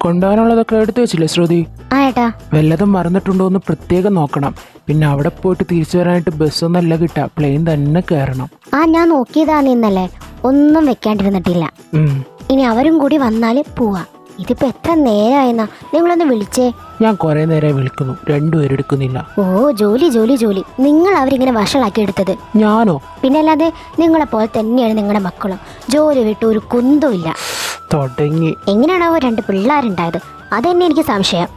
കൊണ്ടുപോകാനുള്ളതൊക്കെ എടുത്തു വെച്ചില്ലേ ശ്രുതി? ആ ഏട്ടാ. വല്ലതും മറന്നിട്ടുണ്ടോ എന്ന് പ്രത്യേകം നോക്കണം. പിന്നെ അവിടെ പോയിട്ട് തിരിച്ചു വരാനായിട്ട് ബസ്സൊന്നല്ല കിട്ടാ, പ്ലെയിൻ തന്നെ കയറണം. ആ ഞാൻ നോക്കിയതാ ഇന്നലെ, ഒന്നും വെക്കാണ്ടിരുന്നിട്ടില്ല. ഇനി അവരും കൂടി വന്നാല് പോവാ. ഇതിപ്പോ എത്ര നേരമായെന്നാ? നിങ്ങളൊന്ന് വിളിച്ചേ. ഞാൻ കുറെ നേരമായി വിളിക്കുന്നു, രണ്ടുപേരും എടുക്കുന്നില്ല. ഓ ജോലി ജോലി ജോലി. നിങ്ങൾ അവരിങ്ങനെ വഷളാക്കി എടുത്തത്. ഞാനോ? പിന്നെ അല്ലാതെ നിങ്ങളെ പോലെ തന്നെയാണ് നിങ്ങളുടെ മക്കളും. ജോലി വിട്ട് ഒരു കുന്തമില്ല. തുടങ്ങി. എങ്ങനെയാണാവോ രണ്ട് പിള്ളേരുണ്ടായത്? അതെന്നെ എനിക്ക് സംശയം.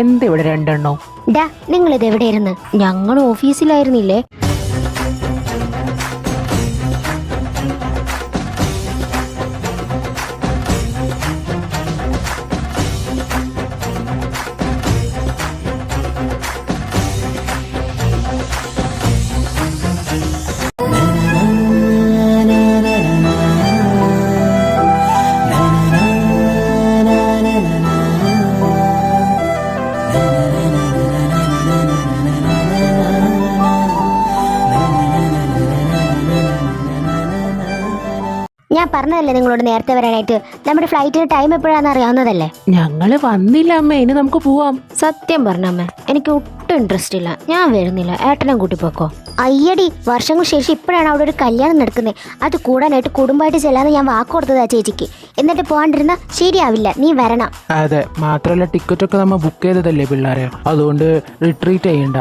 എന്തിവിടെ രണ്ടെണ്ണോ? ഡാ, നിങ്ങളിത് എവിടെയായിരുന്നു? ഞങ്ങൾ ഓഫീസിലായിരുന്നില്ലേ? ഞാൻ പറഞ്ഞതല്ലേ നിങ്ങളോട് നേരത്തെ വരാനായിട്ട്. നമ്മുടെ ഫ്ലൈറ്റിന് ടൈം എപ്പോഴാണെന്ന് അറിയാവുന്നതല്ലേ. ഞങ്ങള് വന്നില്ല അമ്മ, ഇനി നമുക്ക് പോവാം. സത്യം പറഞ്ഞമ്മ, എനിക്ക് ഒട്ടും ഇൻട്രസ്റ്റ് ഇല്ല. ഞാൻ വരുന്നില്ല, ഏട്ടനെ കൂട്ടി പോക്കോ. അയ്യടി, വർഷങ്ങൾക്ക് ശേഷം ഇപ്പോഴാണ് അവിടെ ഒരു കല്യാണം നടക്കുന്നത്. അത് കൂടാനായിട്ട് കുടുംബമായിട്ട് ചെല്ലാന്ന് ഞാൻ വാക്ക് കൊടുത്തതാ ചേച്ചിക്ക്. എന്നിട്ട് പോകാണ്ടിരുന്ന ശരിയാവില്ല, നീ വരണം. അതെ, മാത്രല്ല ടിക്കറ്റ് ഒക്കെ നമ്മ ബുക്ക് ചെയ്തതല്ലേ പിള്ളേരെ, അതുകൊണ്ട് റിട്രീറ്റ് ചെയ്യണ്ട.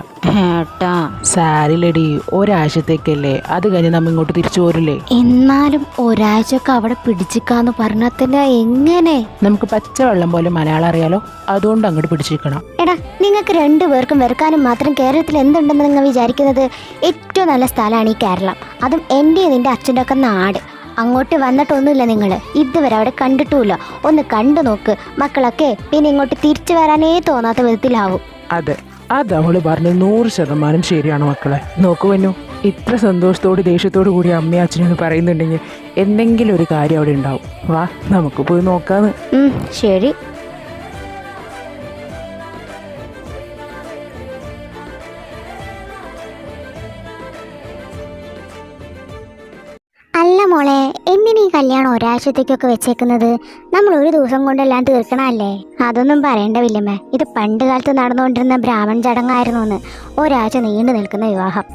സാരിലടി, ഒരാഴ്ചത്തേക്കല്ലേ, അത് കഴിഞ്ഞ് നമ്മ ഇങ്ങോട്ട് തിരിച്ചു പോരില്ലേ. എന്നാലും ഒരാഴ്ചയൊക്കെ അവിടെ പിടിച്ചിക്കാന്ന് പറഞ്ഞാൽ തന്നെ എങ്ങനെ? നമുക്ക് പച്ചവെള്ളം പോലെ മലയാളം അറിയാലോ, അതുകൊണ്ട് അങ്ങോട്ട് പിടിച്ചിരിക്കണം. എടാ, നിങ്ങൾക്ക് രണ്ടുപേർക്കും വെറുക്കാനും മാത്രം കേരളത്തിൽ എന്തുണ്ടെന്ന് നിങ്ങൾ വിചാരിക്കുന്നത്? ഏറ്റവും നല്ല സ്ഥലമാണ് ഈ കേരളം. അതും എൻ്റെ നിന്റെ അച്ഛൻ്റെ ഒക്കെ നാട്. അങ്ങോട്ട് വന്നിട്ടൊന്നുമില്ല നിങ്ങൾ, ഇതുവരെ അവിടെ കണ്ടിട്ടുമില്ല. ഒന്ന് കണ്ടു നോക്ക് മക്കളൊക്കെ, പിന്നെ ഇങ്ങോട്ട് തിരിച്ചു വരാനേ തോന്നാത്ത വിധത്തിലാവും. അതെ, അത് അവള് പറഞ്ഞ് 100% ശരിയാണ് മക്കളെ. നോക്കുവന്നു, ഇത്ര സന്തോഷത്തോട് ദേഷ്യത്തോടു കൂടി അമ്മയും അച്ഛനും പറയുന്നുണ്ടെങ്കിൽ എന്തെങ്കിലും ഒരു കാര്യം അവിടെ ഉണ്ടാവും. വാ, നമുക്ക് പോയി നോക്കാന്ന്. ശരി. അല്ല മോളെ, എന്തിനീ കല്യാണം ഒരാഴ്ചത്തേക്കൊക്കെ വെച്ചേക്കുന്നത്? നമ്മൾ ഒരു ദിവസം കൊണ്ടെല്ലാം തീർക്കണല്ലേ? അതൊന്നും പറയേണ്ട വില്ലമ്മേ, ഇത് പണ്ട് കാലത്ത് നടന്നുകൊണ്ടിരുന്ന ബ്രാഹ്മൺ ചടങ്ങായിരുന്നു. ഒരാഴ്ച നീണ്ടു നിൽക്കുന്ന വിവാഹം.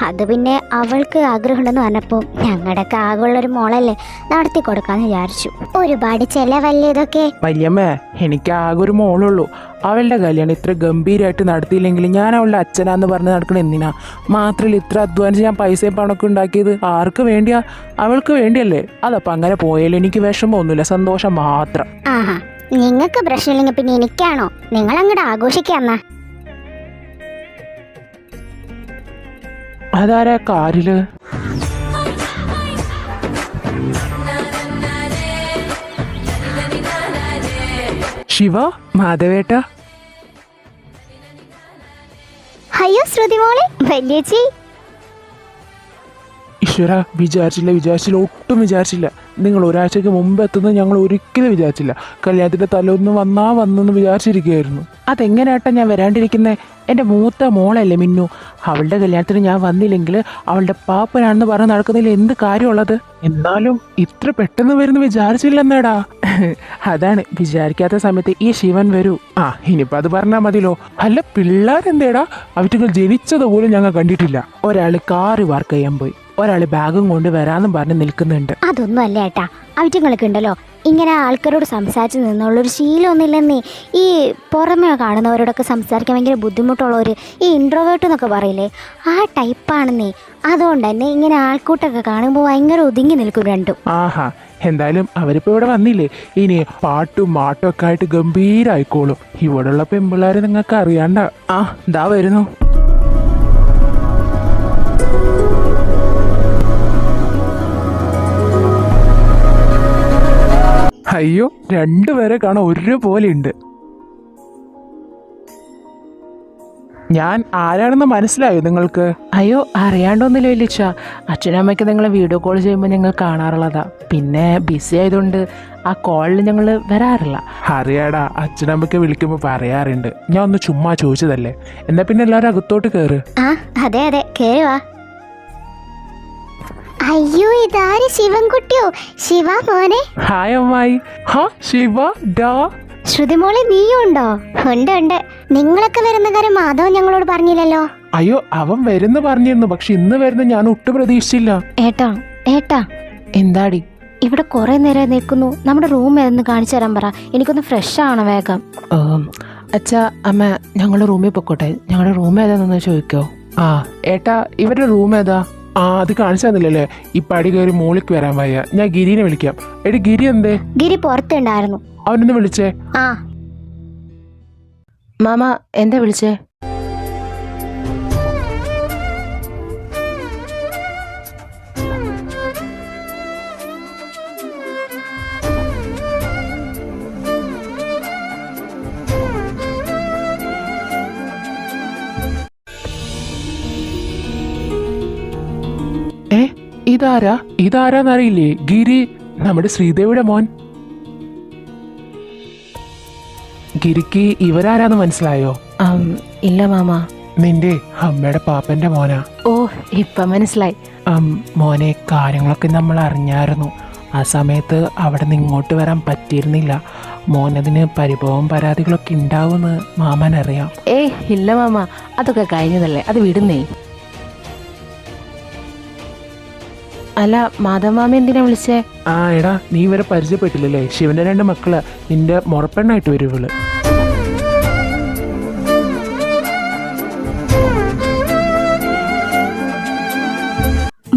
അത് പിന്നെ അവൾക്ക് ആഗ്രഹമുണ്ടെന്ന് പറഞ്ഞപ്പോൾ ഞങ്ങളുടെയൊക്കെ ആകെയുള്ളൊരു മോളല്ലേ, നടത്തി കൊടുക്കാന്ന് വിചാരിച്ചു. ഒരുപാട് ചെലവല്ലേ ഇതൊക്കെ? വല്യമ്മേ, എനിക്ക് ആകെ ഒരു മോളുള്ളൂ. അവളുടെ കല്യാണം ഇത്ര ഗംഭീരമായിട്ട് നടത്തിയില്ലെങ്കിൽ ഞാൻ അവളുടെ അച്ഛനാന്ന് പറഞ്ഞ് നടക്കണം എന്തിനാ? മാത്രമല്ല ഇത്ര അധ്വാനിച്ച് ഞാൻ പൈസയും പണമൊക്കെ ഉണ്ടാക്കിയത് ആർക്ക് വേണ്ടിയാ? അവൾക്ക് വേണ്ടിയല്ലേ. അതപ്പം അങ്ങനെ പോയാലും എനിക്ക് വിഷമമൊന്നുമില്ല, സന്തോഷം മാത്രം. ആഹാ, നിങ്ങൾക്ക് പ്രശ്നമില്ലെങ്കിൽ പിന്നെ എനിക്കാണോ? നിങ്ങൾ അങ്ങോട്ട് ആഘോഷിക്കാന്നാ. അതാരാ കാറില്? ശിവ, മാധവേട്ട. അയ്യോ ശ്രുതി മോളെ, വല്യേച്ചി. ഈശ്വര, വിചാരിച്ചില്ല, ഒട്ടും വിചാരിച്ചില്ല. നിങ്ങൾ ഒരാഴ്ചക്ക് മുമ്പ് എത്തുന്നത് ഞങ്ങൾ ഒരിക്കലും വിചാരിച്ചില്ല. കല്യാണത്തിൻ്റെ തലൊന്ന് വന്നെന്ന് വിചാരിച്ചിരിക്കുകയായിരുന്നു. അതെങ്ങനെയാട്ടാ ഞാൻ വരാണ്ടിരിക്കുന്നത്? എൻ്റെ മൂത്ത മോളല്ലേ മിന്നു, അവളുടെ കല്യാണത്തിന് ഞാൻ വന്നില്ലെങ്കിൽ അവളുടെ പാപ്പനാണെന്ന് പറഞ്ഞ് നടക്കുന്നതിൽ എന്ത് കാര്യമുള്ളത്? എന്നാലും ഇത്ര പെട്ടെന്ന് വരുന്നു വിചാരിച്ചില്ലെന്നേടാ. അതാണ്, വിചാരിക്കാത്ത സമയത്ത് ഈ ശിവൻ വരൂ. ഇനിയിപ്പോൾ അത് പറഞ്ഞാൽ മതിയല്ലോ. അല്ല പിള്ളേരെന്തേടാ, അവറ്റുകൾ ജനിച്ചതുപോലും ഞങ്ങൾ കണ്ടിട്ടില്ല. ഒരാൾ കാറ് വർക്ക് ചെയ്യാൻ പോയി, ഒരാൾ ബാഗും കൊണ്ട് വരാമെന്നും പറഞ്ഞ് നിൽക്കുന്നുണ്ട്. അതൊന്നും അല്ല ഏട്ടാ, അവറ്റങ്ങൾക്ക് ഉണ്ടല്ലോ ഇങ്ങനെ ആൾക്കാരോട് സംസാരിച്ച് നിന്നുള്ളൊരു ശീലമൊന്നുമില്ലെന്നേ. ഈ പുറമേ കാണുന്നവരോടൊക്കെ സംസാരിക്കാൻ ഭയങ്കര ബുദ്ധിമുട്ടുള്ളവർ, ഈ ഇൻട്രോവേർട്ട് എന്നൊക്കെ പറയില്ലേ, ആ ടൈപ്പാണെന്നേ. അതുകൊണ്ട് തന്നെ ഇങ്ങനെ ആൾക്കൂട്ടൊക്കെ കാണുമ്പോൾ ഭയങ്കര ഒതുങ്ങി നിൽക്കും രണ്ടും. ആഹാ, എന്തായാലും അവരിപ്പോൾ ഇവിടെ വന്നില്ലേ, ഇനി പാട്ടും മാട്ടും ഒക്കെ ആയിട്ട് ഗംഭീരായിക്കോളും. ഇവിടെയുള്ള പെമ്പിള്ളേരെ നിങ്ങൾക്ക് അറിയാണ്ട. ദാ വരുന്നു. അയ്യോ, രണ്ടുപേരെ കാണാൻ ഒരുപോലെ ഉണ്ട്. ഞാൻ ആരാണെന്ന് മനസ്സിലായോ നിങ്ങൾക്ക്? അയ്യോ, അറിയാണ്ടൊന്നുമില്ല വലിച്ച. അച്ഛനമ്മയ്ക്ക് നിങ്ങളെ വീഡിയോ കോൾ ചെയ്യുമ്പോൾ ഞങ്ങൾ കാണാറുള്ളതാ. പിന്നെ ബിസി ആയതുകൊണ്ട് ആ കോളിൽ ഞങ്ങൾ വരാറില്ല. അറിയാടാ, അച്ഛനമ്മയ്ക്ക് വിളിക്കുമ്പോൾ പറയാറുണ്ട്. ഞാൻ ഒന്ന് ചുമ്മാ ചോദിച്ചതല്ലേ. എന്നാ പിന്നെ എല്ലാവരും അകത്തോട്ട് കയറ്. അതെ കേറി വാ. അയ്യോ, ഇതാര്? ശിവൻകുട്ടിയോ? ശിവ മോനെ. ഹായ് അമ്മായി. ശിവ ഡാ. ശ്രുതിമോളെ നീയും ഉണ്ടോ? ഉണ്ട് ഉണ്ട്. നിങ്ങളൊക്കെ വരുന്ന കാര്യം മാധവൻ ഞങ്ങളോട് പറഞ്ഞില്ലല്ലോ. അയ്യോ, അവൻ വരുന്നു പറഞ്ഞിരുന്നു, പക്ഷെ ഇന്ന് വരുന്ന ഞാൻ ഒട്ടും പ്രതീക്ഷിച്ചില്ല. ഏട്ടാ ഏട്ടാ, എന്താടി? ഇവിടെ കുറെ നേരം നിൽക്കുന്നു. നമ്മുടെ റൂം ഏതെന്ന് കാണിച്ചു തരാൻ പറ. എനിക്കൊന്ന് ഫ്രഷ് ആണ് വേഗം. അച്ഛാ അമ്മ, ഞങ്ങളുടെ റൂമിൽ പൊക്കോട്ടെ. ഞങ്ങളുടെ റൂം ഏതാണെന്ന് ചോദിക്കോ? ആ ഏട്ടാ, ഇവരുടെ റൂം ഏതാ? ആ അത് കാണിച്ചു തന്നില്ലല്ലേ. ഈ പടി കയറി മോളിക്ക് വരാൻ വയ്യ. ഞാൻ ഗിരിനെ വിളിക്കാം. എടി ഗിരി എന്തേ? ഗിരി പുറത്തുണ്ടായിരുന്നു. അവനൊന്ന് വിളിച്ചേ. ആ മാമ എന്താ വിളിച്ചേ? ഇതാരാന്നറിയില്ലേ? ഗിരി, നമ്മുടെ ശ്രീദേവിയുടെ മോൻ. ഗിരിക്ക് ഇവരാരാന്ന് മനസ്സിലായോ? ഇല്ല മാമ. നിന്റെ അമ്മയുടെ പാപ്പന്റെ മോനാ. ഓ, ഇപ്പൊ മനസ്സിലായി. മോനെ, കാര്യങ്ങളൊക്കെ നമ്മൾ അറിഞ്ഞായിരുന്നു. ആ സമയത്ത് അവിടെ നിന്ന് ഇങ്ങോട്ട് വരാൻ പറ്റിയിരുന്നില്ല. മോനതിന് പരിഭവം പരാതികളൊക്കെ ഉണ്ടാവുമെന്ന് മാമനറിയാം. ഇല്ല മാമ, അതൊക്കെ കഴിഞ്ഞതല്ലേ, അത് വിടുന്നേ. അല്ല, മാധവമാമ എന്തിനാ വിളിച്ചേ? ആ എടാ, നീ ഇവരെ പരിചയപ്പെട്ടില്ലല്ലേ? ശിവന്റെ 2 മക്കള്. നിന്റെ മുറപ്പെണ്ണായിട്ട് വരും ഇവള്.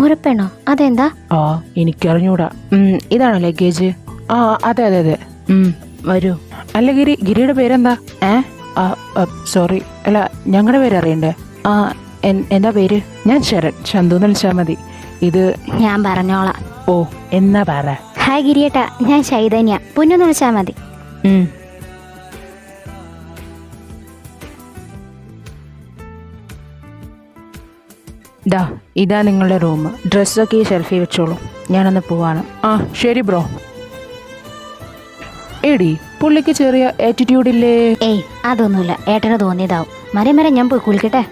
മുറപ്പെണ്ണോ? അതെന്താ? ആ എനിക്കറിഞ്ഞൂടാ. ഇതാണോ ലഗേജ്? ആ അതെ അതെ അതെ. വരൂ. അല്ല ഗിരിയുടെ പേരെന്താ? സോറി, അല്ല ഞങ്ങളുടെ പേര് അറിയണ്ടേ? എന്താ പേര്? ഞാൻ ശരൺ. ചന്തു എന്ന് വിളിച്ചാൽ മതി. ഇത് ഞാൻ പറഞ്ഞോളാം. ഓ, എന്നാ പറ. ഹായ് ഗിരിയേട്ടാ, ഞാൻ ചൈതന്യ. പൊന്നൊന്ന് വിളിച്ചാൽ മതി. ഇതാ നിങ്ങളുടെ റൂം. ഡ്രസ്സൊക്കെ ഈ ഷെൽഫിൽ വെച്ചോളൂ. ഞാനൊന്ന് പോവാണ്. ആ ശരി ബ്രോ. എടി, പുള്ളിക്ക് ചെറിയ ആറ്റിറ്റ്യൂഡ് ഇല്ലേ? ഏയ് അതൊന്നുമില്ല, ഏട്ടന് തോന്നിയതാവും. മരം ഞാൻ പോയി കുളിക്കട്ടെ.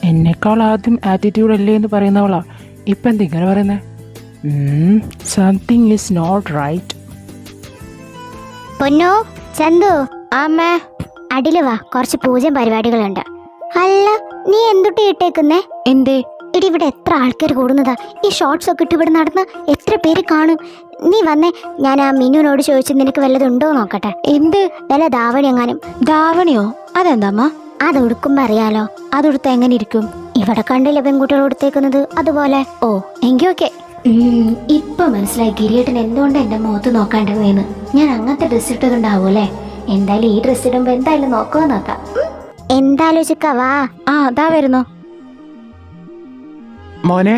എന്നെക്കാൾ ആദ്യം ആറ്റിറ്റ്യൂഡ് അല്ലേ എന്ന് പറയുന്നവളാ ഇപ്പം എന്തിങ്ങനെ പറയുന്നേ? Something is not right. പൊന്നോ, ചന്തു, അമ്മേ, അടില് വാ, കുറച്ച് പൂജയും പരിപാടികളുണ്ട്. അല്ല, നീ എന്തുട്ടി ഇട്ടേക്കുന്നേ? എന്തേ? ഇടി, ഇവിടെ എത്ര ആൾക്കാർ കൂടുന്നതാ. ഈ ഷോർട്സ് ഒക്കെ ഇട്ട് ഇവിടെ നടന്ന് എത്ര പേര് കാണും. നീ വന്നേ, ഞാൻ ആ മിനുവിനോട് ചോദിച്ചു നിനക്ക് വല്ലതുണ്ടോ നോക്കട്ടെ. എന്ത്? വല്ല ധാവണി എങ്ങാനും. ധാവണിയോ? അതെന്താമ്മ? അത് ഉടുക്കുമ്പോ അറിയാലോ. അതെടുത്ത് എങ്ങനെ ഇരിക്കും? ഇവിടെ കണ്ടില്ല പെൺകുട്ടികൾ ഉടുത്തേക്കുന്നത് അതുപോലെ. ഓ, എങ്കിൽ ഓക്കെ. ഇപ്പൊ മനസ്സിലായി ഗിരിയേട്ടൻ എന്തുകൊണ്ട് എന്റെ മുഖത്ത് നോക്കാണ്ടിരുന്നേന്ന്. ഞാൻ അങ്ങനത്തെ ഡ്രസ് ഇട്ടതുണ്ടാവൂല്ലേ? എന്തായാലും ഈ ഡ്രസ് ഇടുമ്പോ എന്തായാലും നോക്കുക നോക്കാം. എന്താലോചിക്കാവാ. അതാ വരുന്നു. മോനെ,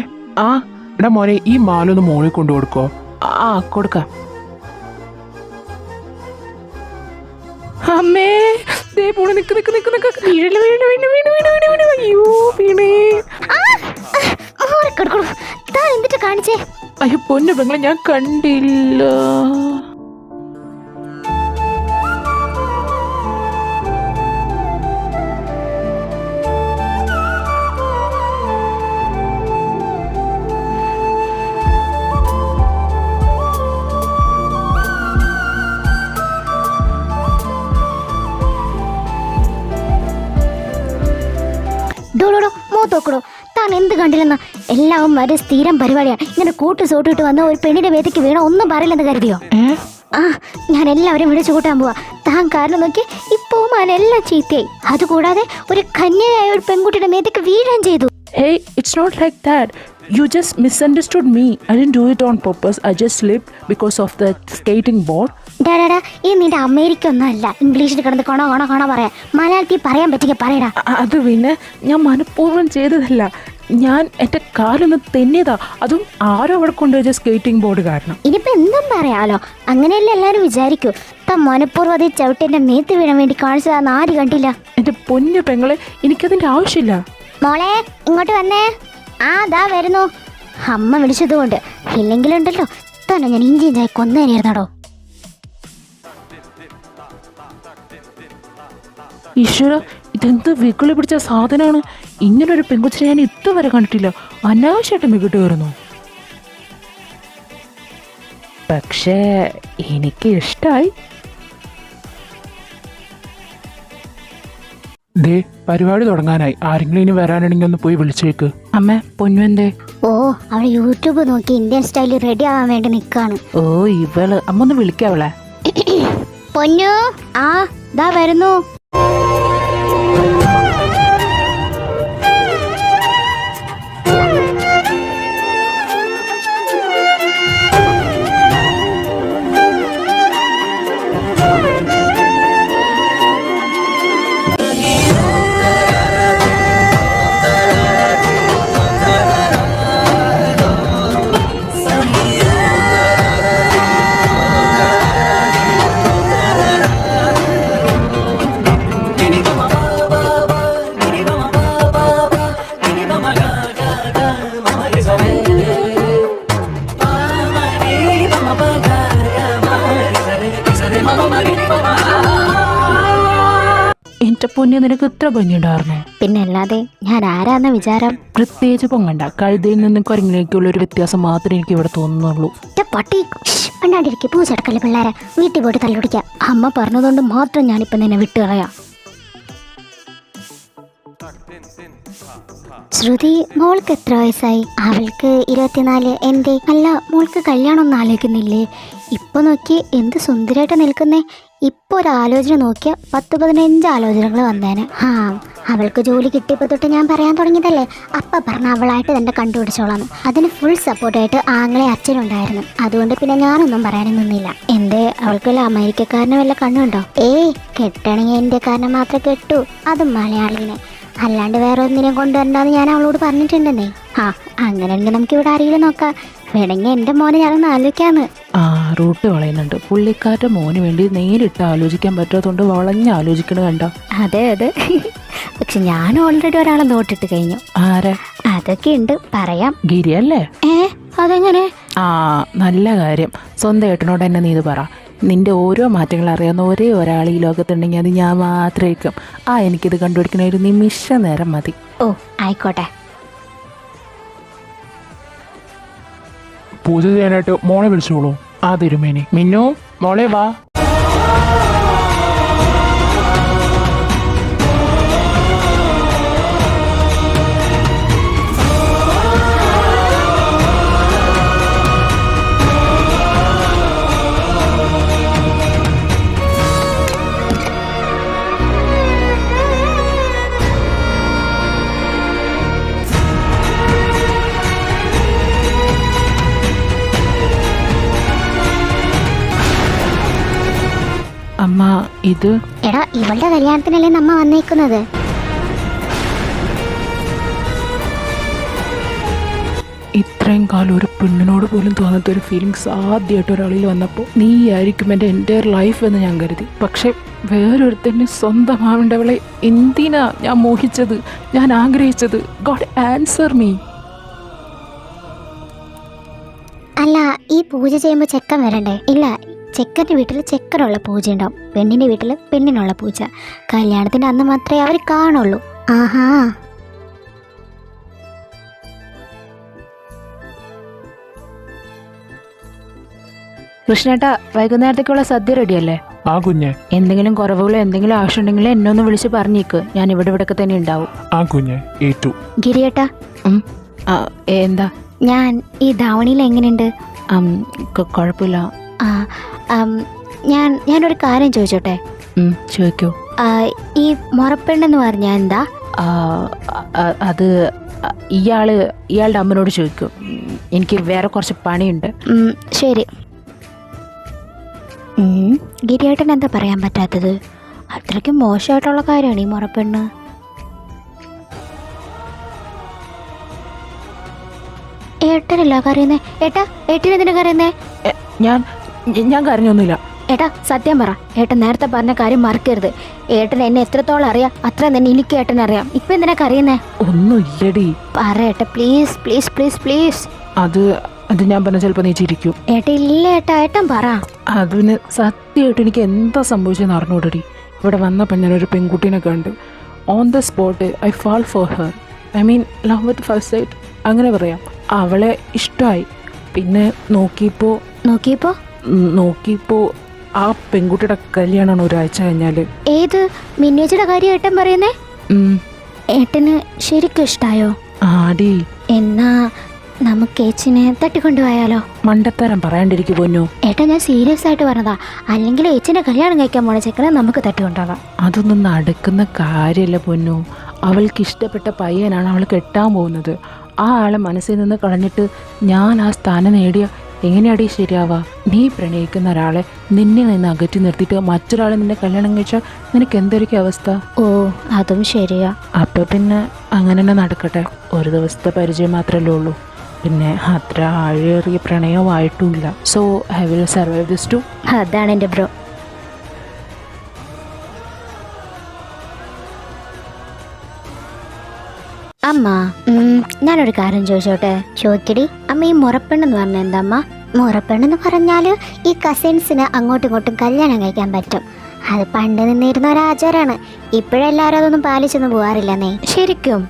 എടാ മോനെ, ഈ മാലൊന്ന് മോളിൽ കൊണ്ടു കൊടുക്കോ? കൊടുക്കാം. അമ്മേ, എന്നിട്ട് കാണിച്ചേ. അയ്യോ പൊന്നു പെങ്ങളെ, ഞാൻ കണ്ടില്ല. മൂത്തോക്കടോ, താൻ എന്ത് കണ്ടില്ലെന്ന? എല്ലാവും ഒരു സ്ഥിരം പരിപാടിയാണ്. ഇങ്ങനെ കൂട്ട് സോട്ടിട്ട് വന്ന ഒരു പെണ്ണിന്റെ വേദിക്ക് വീണ ഒന്നും പറയില്ലെന്ന് കരുതിയോ? ഞാൻ എല്ലാവരും വിളിച്ചു കൂട്ടാൻ പോവാ. താൻ കാരണം നോക്കി ഇപ്പോ എല്ലാം ചീത്തയായി. അതുകൂടാതെ ഒരു കന്യയായ ഒരു പെൺകുട്ടിയുടെ മേത്തേക്ക് വീഴാൻ ചെയ്തു. Hey, it's not like that. You just misunderstood me. I didn't do it on purpose. I just slipped because of the skating board. ഡാടാ, ഈ നിന്റെ അമേരിക്ക ഒന്നും അല്ല ഇംഗ്ലീഷിൽ കിടന്ന് കൊണ പറയാ. മലയാളത്തിൽ പറയാൻ പറ്റിയ പറയടാ. അത് പിന്നെ ഞാൻ മനഃപൂർവ്വം ചെയ്തതല്ല. ഞാൻ എൻ്റെ കാലൊന്ന് തെന്നിയതാ. അതും ആരോ അവിടെ കൊണ്ടുവച്ച സ്കേറ്റിംഗ് ബോർഡ് കാരണം. ഇനിയിപ്പോ എന്തും പറയാലോ, അങ്ങനെയല്ലേ എല്ലാരും വിചാരിക്കൂ. താൻ മനഃപൂർവ്വം അത് ചവിട്ടിന്റെ മേത്ത് വീഴാൻ വേണ്ടി കാണിച്ചതാന്ന് ആര് കണ്ടില്ല? എൻ്റെ പൊന്നു പെങ്ങളെ, എനിക്കതിൻ്റെ ആവശ്യമില്ല. മോളെ, ഇങ്ങോട്ട് വന്നേ. ദാ വരുന്നു. അമ്മ വിളിച്ചതുകൊണ്ട്. ഇല്ലെങ്കിലുണ്ടല്ലോ തന്നെ ഞാൻ ഇഞ്ചിഞ്ചായി കൊന്നേനായിരുന്നടോ. ഈശ്വര, ഇതെന്ത് വികളി പിടിച്ച സാധനമാണ്. ഇങ്ങനൊരു പെൺകുച്ചിനെ ഞാൻ ഇതുവരെ കണ്ടിട്ടില്ല. അനാവശ്യമായിട്ട് മികിട്ട് കയറുന്നു. പക്ഷേ എനിക്ക് ഇഷ്ടമായി. ദേ പരിപാടി തുടങ്ങാനായി. ആരെങ്കിലും ഇനി വരാനാണെങ്കിൽ ഒന്ന് പോയി വിളിച്ചേക്ക്. അമ്മ പൊന്നു എന്തേ? ഓ അവൾ യൂട്യൂബ് നോക്കി ഇന്ത്യൻ സ്റ്റൈലിൽ റെഡി ആവാൻ വേണ്ടി നിൽക്കാണ്. ഓ ഇവള്. അമ്മ ഒന്ന് വിളിക്കാവളെ. പൊന്നു ആ ദാ വരുന്നു. എന്റെ പൊന്നെ, നിനക്ക് ഇത്ര ഭംഗിയുണ്ടായിരുന്നു? പിന്നെ അല്ലാതെ ഞാൻ ആരാന്ന വിചാരം? പ്രത്യേകിച്ച് പൊങ്ങണ്ട. കഴുതയിൽ നിന്നും കുരങ്ങിലേക്കുള്ള ഒരു വ്യത്യാസം മാത്രമേ എനിക്ക് ഇവിടെ തോന്നുന്നുള്ളൂ. പട്ടി പണ്ടാണ്ടിരിക്കെ പൂച്ചടക്കല്ലേ പിള്ളേരെ. വീട്ടിൽ പോയിട്ട് തല്ലുപിടിക്കാം. അമ്മ പറഞ്ഞതുകൊണ്ട് മാത്രം ഞാനിപ്പം നിന്നെ വിട്ടുകളയാം. ശ്രുതി മോൾക്ക് എത്ര വയസ്സായി? അവൾക്ക് 24. എന്തേ? അല്ല മോൾക്ക് കല്യാണം ഒന്നും ആലോചിക്കുന്നില്ലേ? ഇപ്പൊ നോക്കി എന്ത് സുന്ദരമായിട്ട് നിൽക്കുന്നേ. ഇപ്പൊ ഒരു ആലോചന നോക്കിയ 10-15 ആലോചനകൾ വന്നേനെ. അവൾക്ക് ജോലി കിട്ടിയപ്പോ തൊട്ട് ഞാൻ പറയാൻ തുടങ്ങിയതല്ലേ. അപ്പ പറഞ്ഞ അവളായിട്ട് തന്നെ കണ്ടുപിടിച്ചോളാം. അതിന് ഫുൾ സപ്പോർട്ടായിട്ട് ആങ്ങളെ അച്ഛനുണ്ടായിരുന്നു. അതുകൊണ്ട് പിന്നെ ഞാനൊന്നും പറയാനും നിന്നില്ല. എന്തേ അവൾക്ക് വല്ല അമേരിക്കക്കാരനെ വല്ല കണ്ണുണ്ടോ? കെട്ടണെങ്കിൽ ഇന്ത്യക്കാരനെ മാത്രമേ കെട്ടൂ, അതും മലയാളീനെ. അല്ലാണ്ട് വേറെ ഒന്നിനെയും കൊണ്ടുവരണ്ടെന്ന് ഞാൻ അവളോട് പറഞ്ഞിട്ടുണ്ടെന്നേ. അങ്ങനെയാണെങ്കിൽ നമുക്ക് ഇവിടെ ആരെങ്കിലും നോക്കാം. വേണമെങ്കിൽ എൻ്റെ മോനെ ഞാനൊന്ന് ആലോചിക്കാന്ന്. റൂട്ട് വളയുന്നുണ്ട്. പുള്ളിക്കാരുടെ മോന് വേണ്ടി നേരിട്ട് ആലോചിക്കാൻ പറ്റാത്തതുകൊണ്ട് വളഞ്ഞ് ആലോചിക്കണ കണ്ടോ? അതെ അതെ. പക്ഷെ ഞാൻ ഓൾറെഡി ഒരാളെ നോട്ടിട്ട് കഴിഞ്ഞു. ആരെ? അതൊക്കെ ഉണ്ട്, പറയാം. ഗിരിയല്ലേ? അതെങ്ങനെ? നല്ല കാര്യം. സ്വന്തം ഏട്ടനോട് തന്നെ നീ ഇത് പറ. നിന്റെ ഓരോ മാറ്റങ്ങൾ അറിയാവുന്ന ഒരേ ഒരാൾ ഈ ലോകത്തുണ്ടെങ്കിൽ അത് ഞാൻ മാത്രമായിരിക്കും. എനിക്കിത് കണ്ടുപിടിക്കണ ഒരു നിമിഷ നേരം മതി. ഓ ആയിക്കോട്ടെ. പൂജ ചെയ്യാനായിട്ട് മോളെ വിളിച്ചോളൂ. തിരുമേനി. മിന്നു മോളെ വാ. അമ്മ ഇത്? എടാ ഇവളുടെ കല്യാണത്തിനല്ലേ നമ്മ വന്നേക്കുന്നത്. ഇത്രയും കാലം ഒരു പെണ്ണിനോട് പോലും തോന്നാത്ത ഒരു ഫീലിങ്സ് ആദ്യമായിട്ട് ഒരാളിൽ വന്നപ്പോൾ നീ ആയിരിക്കും എൻ്റെ എൻ്റയർ ലൈഫ് എന്ന് ഞാൻ കരുതി. പക്ഷെ വേറൊരുത്തന്നെ സ്വന്തമാവേണ്ടവളെ എന്തിനാ ഞാൻ മോഹിച്ചത്, ഞാൻ ആഗ്രഹിച്ചത്? God answer me. അല്ല ഈ പൂജ ചെയ്യുമ്പോൾ ചെക്കൻ വരണ്ടേ? ഇല്ല, ചെക്കൻ്റെ വീട്ടിൽ ചെക്കനുള്ള പൂജ ഉണ്ടാവും, പെണ്ണിൻ്റെ വീട്ടിൽ പെണ്ണിനുള്ള പൂജ. കല്യാണത്തിൻ്റെ അന്ന് മാത്രമേ അവർ കാണുള്ളൂ. ആഹാ. കൃഷ്ണേട്ടാ, വൈകുന്നേരത്തേക്കുള്ള സദ്യ റെഡിയല്ലേ? കുഞ്ഞെ. എന്തെങ്കിലും കുറവുകളോ എന്തെങ്കിലും ആവശ്യമുണ്ടെങ്കിൽ എന്നെ ഒന്ന് വിളിച്ച് പറഞ്ഞേക്ക്. ഞാൻ ഇവിടെയൊക്കെ തന്നെ ഉണ്ടാവും. കുഞ്ഞെ ഏറ്റു. ഗിരിയേട്ടാ. എന്താ? ഞാൻ ഈ ധാവണിയിൽ എങ്ങനെയുണ്ട്? കുഴപ്പമില്ല. ഞാനൊരു കാര്യം ചോദിച്ചോട്ടെ? ചോദിക്കൂ. ഈ മുറപ്പെണ്ണെന്ന് പറഞ്ഞാൽ എന്താ? അത് ഇയാളുടെ അമ്മനോട് ചോദിക്കൂ. എനിക്ക് വേറെ കുറച്ച് പണിയുണ്ട്. ശരി. ഗിരിയേട്ടൻ എന്താ പറയാൻ പറ്റാത്തത്? അത്രയ്ക്ക് മോശമായിട്ടുള്ള കാര്യമാണ് ഈ മുറപ്പെണ്ണ്. ഏട്ടനല്ല കരയുന്നേ. ഏട്ടനെന്തിനാ കരയുന്നേ? ഞാൻ കരഞ്ഞൊന്നുമില്ല. ഏട്ടാ സത്യം പറ. ഏട്ടൻ നേരത്തെ പറഞ്ഞ കാര്യം മറക്കരുത്. ഏട്ടൻ എന്നെ എത്രത്തോളം അറിയാം അത്രയും തന്നെ എനിക്ക് ഏട്ടനറിയാം. ഇപ്പൊ എന്തിനാ കരയുന്നേ? ഒന്നുമില്ലടി. പറ ഏട്ടാ, പ്ലീസ് പ്ലീസ് പ്ലീസ് പ്ലീസ്. അത് ഞാൻ പറഞ്ഞ ചിലപ്പോ നീ ചിരിക്കും. ഏട്ടാ ഇല്ല ഏട്ടാ, ഏട്ടൻ പറ. അതിന് സത്യമായിട്ട് എനിക്ക് എന്താ സംഭവിച്ചെന്ന് അറിഞ്ഞൂടടി. ഇവിടെ വന്നപ്പോൾ ഞാനൊരു പെൺകുട്ടീനെ കണ്ടു. On the spot I fall for her. I mean love with first sight അങ്ങനെ പറയാം. അവളെ ഇഷ്ടമായി. പിന്നെ നോക്കിയപ്പോൾ നോക്കിയപ്പോ നോക്കിയപ്പോൾ ആ പെൺകുട്ടിയുടെ കല്യാണമാണ് ഒരാഴ്ച കഴിഞ്ഞാൽ. ഏത് മിന്നേച്ചിയുടെ കാര്യം ഏട്ടൻ പറയുന്നേ? ഏട്ടന് ശരിക്കും ഇഷ്ടായോ? ആടി, എന്നാ നമുക്ക് ഏച്ചിനെ തട്ടിക്കൊണ്ടുപോയാലോ? മണ്ടത്തരം പറയാണ്ടിരിക്കും പൊന്നു. ഏട്ടാ ഞാൻ സീരിയസ് ആയിട്ട് പറഞ്ഞതാ. അല്ലെങ്കിൽ ഏച്ചിനെ കല്യാണം കഴിക്കാൻ പോണ ചെക്കനെ നമുക്ക് തട്ടിക്കൊണ്ടുപോകാം. അതൊന്നും നടക്കുന്ന കാര്യമല്ല പൊന്നു. അവൾക്ക് ഇഷ്ടപ്പെട്ട പയ്യനാണ് അവൾ കെട്ടാൻ പോകുന്നത്. ആ ആളെ മനസ്സിൽ നിന്ന് കളഞ്ഞിട്ട് ഞാൻ ആ സ്ഥാനം നേടിയ എങ്ങനെയാടി ശരിയാവാ? നീ പ്രണയിക്കുന്ന ഒരാളെ നിന്നെ നിന്ന് അകറ്റി നിർത്തിയിട്ട് മറ്റൊരാളെ നിന്നെ കല്യാണം കഴിച്ചാൽ നിനക്ക് എന്തായിരിക്കും അവസ്ഥ? ഓ അതും ശരിയാ. അപ്പോൾ പിന്നെ അങ്ങനെ തന്നെ നടക്കട്ടെ. ഒരു ദിവസത്തെ പരിചയം മാത്രമല്ലേ ഉള്ളൂ. പിന്നെ അത്ര ആഴേറിയ പ്രണയമായിട്ടുമില്ല. So I will survive this too. അതാണ് എൻ്റെ ബ്രോ. അമ്മ ഞാനൊരു കാര്യം ചോദിച്ചോട്ടെ? ചോദിക്കടി. അമ്മ ഈ മുറപ്പെണ്ണെന്ന് പറഞ്ഞ എന്താ അമ്മ? മുറപ്പെണ്ണെന്ന് പറഞ്ഞാൽ ഈ കസിൻസിന് അങ്ങോട്ടും ഇങ്ങോട്ടും കല്യാണം കഴിക്കാൻ പറ്റും. അത് പണ്ട് നിന്നിരുന്ന ഒരു ആചാരമാണ്. ഇപ്പോഴെല്ലാരും അതൊന്നും പാലിച്ചൊന്നും പോവാറില്ലെന്നേ. ശരിക്കും?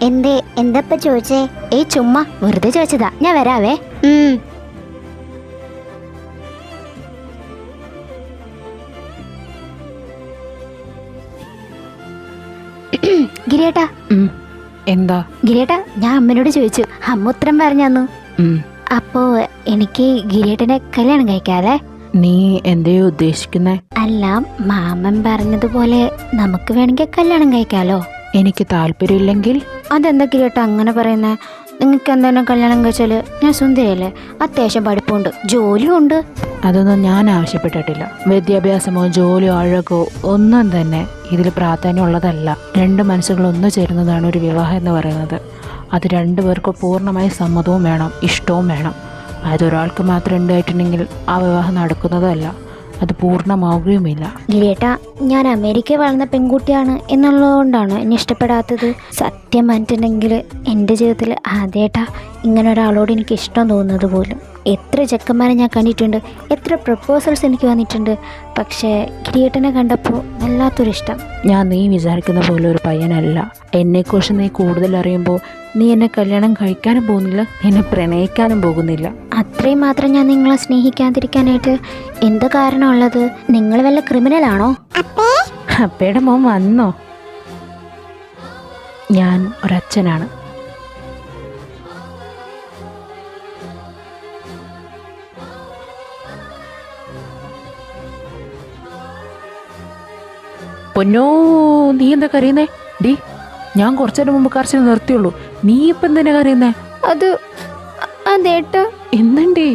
എന്താ ചോദിച്ചേ? ഏയ് ചുമ്മാ വെറുതെ ചോദിച്ചതാ. ഞാൻ വരാവേ. ഗിരിയേട്ടാ. എന്താ? ഗിരിയേട്ടാ ഞാൻ അമ്മനോട് ചോദിച്ചു. അമ്മ ഉത്തരം പറഞ്ഞു. അപ്പോ എനിക്ക് ഗിരിയേട്ടനെ കല്യാണം കഴിക്കാല്ലേ? നീ എന്തേ ഉദ്ദേശിക്കുന്നേ? അല്ല, മാമൻ പറഞ്ഞതുപോലെ നമുക്ക് വേണമെങ്കിൽ കല്യാണം കഴിക്കാലോ. എനിക്ക് താല്പര്യമില്ലെങ്കിൽ? അതെന്താ ഗിരിയേട്ടാ അങ്ങനെ പറയുന്നേ? നിങ്ങൾക്ക് എന്തായാലും കല്യാണം കഴിച്ചാൽ ഞാൻ സുന്ദരിയല്ലേ, അത്യാവശ്യം പഠിപ്പുണ്ട്, ജോലിയും ഉണ്ട്. അതൊന്നും ഞാൻ ആവശ്യപ്പെട്ടിട്ടില്ല. വിദ്യാഭ്യാസമോ ജോലിയോ അഴകോ ഒന്നും തന്നെ ഇതിൽ പ്രാധാന്യമുള്ളതല്ല. രണ്ട് മനസ്സുകൾ ഒന്നു ചേരുന്നതാണ് ഒരു വിവാഹം എന്ന് പറയുന്നത്. അത് രണ്ടുപേർക്കും പൂർണ്ണമായ സമ്മതവും വേണം, ഇഷ്ടവും വേണം. അതൊരാൾക്ക് മാത്രം ഉണ്ടായിട്ടുണ്ടെങ്കിൽ ആ വിവാഹം നടക്കുന്നതല്ല, അത് പൂർണ്ണമാവുകയുമില്ല. ഗിരിയേട്ടാ ഞാൻ അമേരിക്കയിൽ വളർന്ന പെൺകുട്ടിയാണ് എന്നുള്ളതുകൊണ്ടാണ് എന്നെ ഇഷ്ടപ്പെടാത്തത്. സത്യം പറഞ്ഞിട്ടുണ്ടെങ്കിൽ എൻ്റെ ജീവിതത്തിൽ ആദ്യമായിട്ടാ ഇങ്ങനെ ഒരാളോട് എനിക്ക് ഇഷ്ടം തോന്നുന്നത് പോലും. എത്ര ചെക്കന്മാരെ ഞാൻ കണ്ടിട്ടുണ്ട്, എത്ര പ്രപ്പോസൽസ് എനിക്ക് വന്നിട്ടുണ്ട്. പക്ഷേ ഗിരിയേട്ടനെ കണ്ടപ്പോൾ വല്ലാത്തൊരിഷ്ടം. ഞാൻ നീ വിചാരിക്കുന്ന പോലെ ഒരു പയ്യനല്ല. എന്നെക്കുറിച്ച് നീ കൂടുതൽ അറിയുമ്പോൾ നീ എന്നെ കല്യാണം കഴിക്കാനും പോകുന്നില്ല, എന്നെ പ്രണയിക്കാനും പോകുന്നില്ല. അത്രയും മാത്രം ഞാൻ നിങ്ങളെ സ്നേഹിക്കാതിരിക്കാനായിട്ട് എന്ത് കാരണമുള്ളത്? നിങ്ങൾ വല്ല ക്രിമിനലാണോ? അപ്പയുടെ മോൻ വന്നോ? ഞാൻ ഒരച്ഛനാണ്. പൊന്നോ, നീ എന്താ കരയുന്നേ? ഡി, ഞാൻ കുറച്ചേരം മുമ്പ് കരച്ചിൽ നിർത്തിയുള്ളൂ. നീ ഇപ്പം എന്തിനാ കരയുന്നേ? അതേട്ടാ. എന്തുണ്ടേ?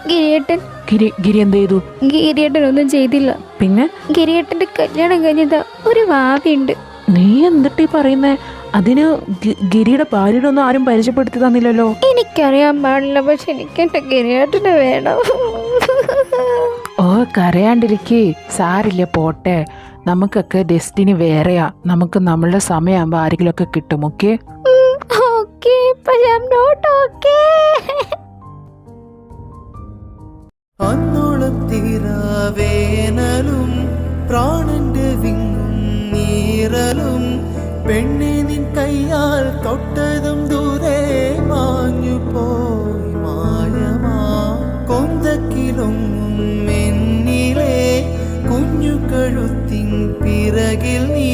ഗിരിയേട്ടൻ. ഗിരി എന്ത് ചെയ്തു? ഗിരിയേട്ടൻ ഒന്നും ചെയ്തില്ല. പിന്നെ ഗിരിയേട്ടന്റെ കല്യാണം കഴിഞ്ഞതാ, ഒരു ഭാവിയുണ്ട്. നീ എന്നിട്ട് ഈ പറയുന്നേ? അതിന് ഗിരിയുടെ ഭാര്യയുടെ ഒന്നും ആരും പരിചയപ്പെടുത്തി തന്നില്ലല്ലോ. എനിക്കറിയാൻ പാടില്ല, പക്ഷെ എനിക്ക് എന്റെ ഗിരിയേട്ടനെ വേണം. ഓ കരയാണ്ടിരിക്കേ, സാരില്ല, പോട്ടെ. നമുക്കൊക്കെ ഡെസ്റ്റിനി വേറെയാ. നമുക്ക് നമ്മളുടെ സമയമാകുമ്പോൾ ആരെങ്കിലുമൊക്കെ കിട്ടും. ഓക്കെ? അന്നോളം തീരാവേനലും പ്രാണന്റെ വിങ്ങും നീറലും പെണ്ണെ നിൻ കയ്യാൽ തൊട്ടതും ദൂരെ മാഞ്ഞു പോയി മായമാ കൊന്തക്കിലൊങ്ങും എന്നിലെ കുഞ്ഞു കഴുത്തിൻ പിറകിൽ നീ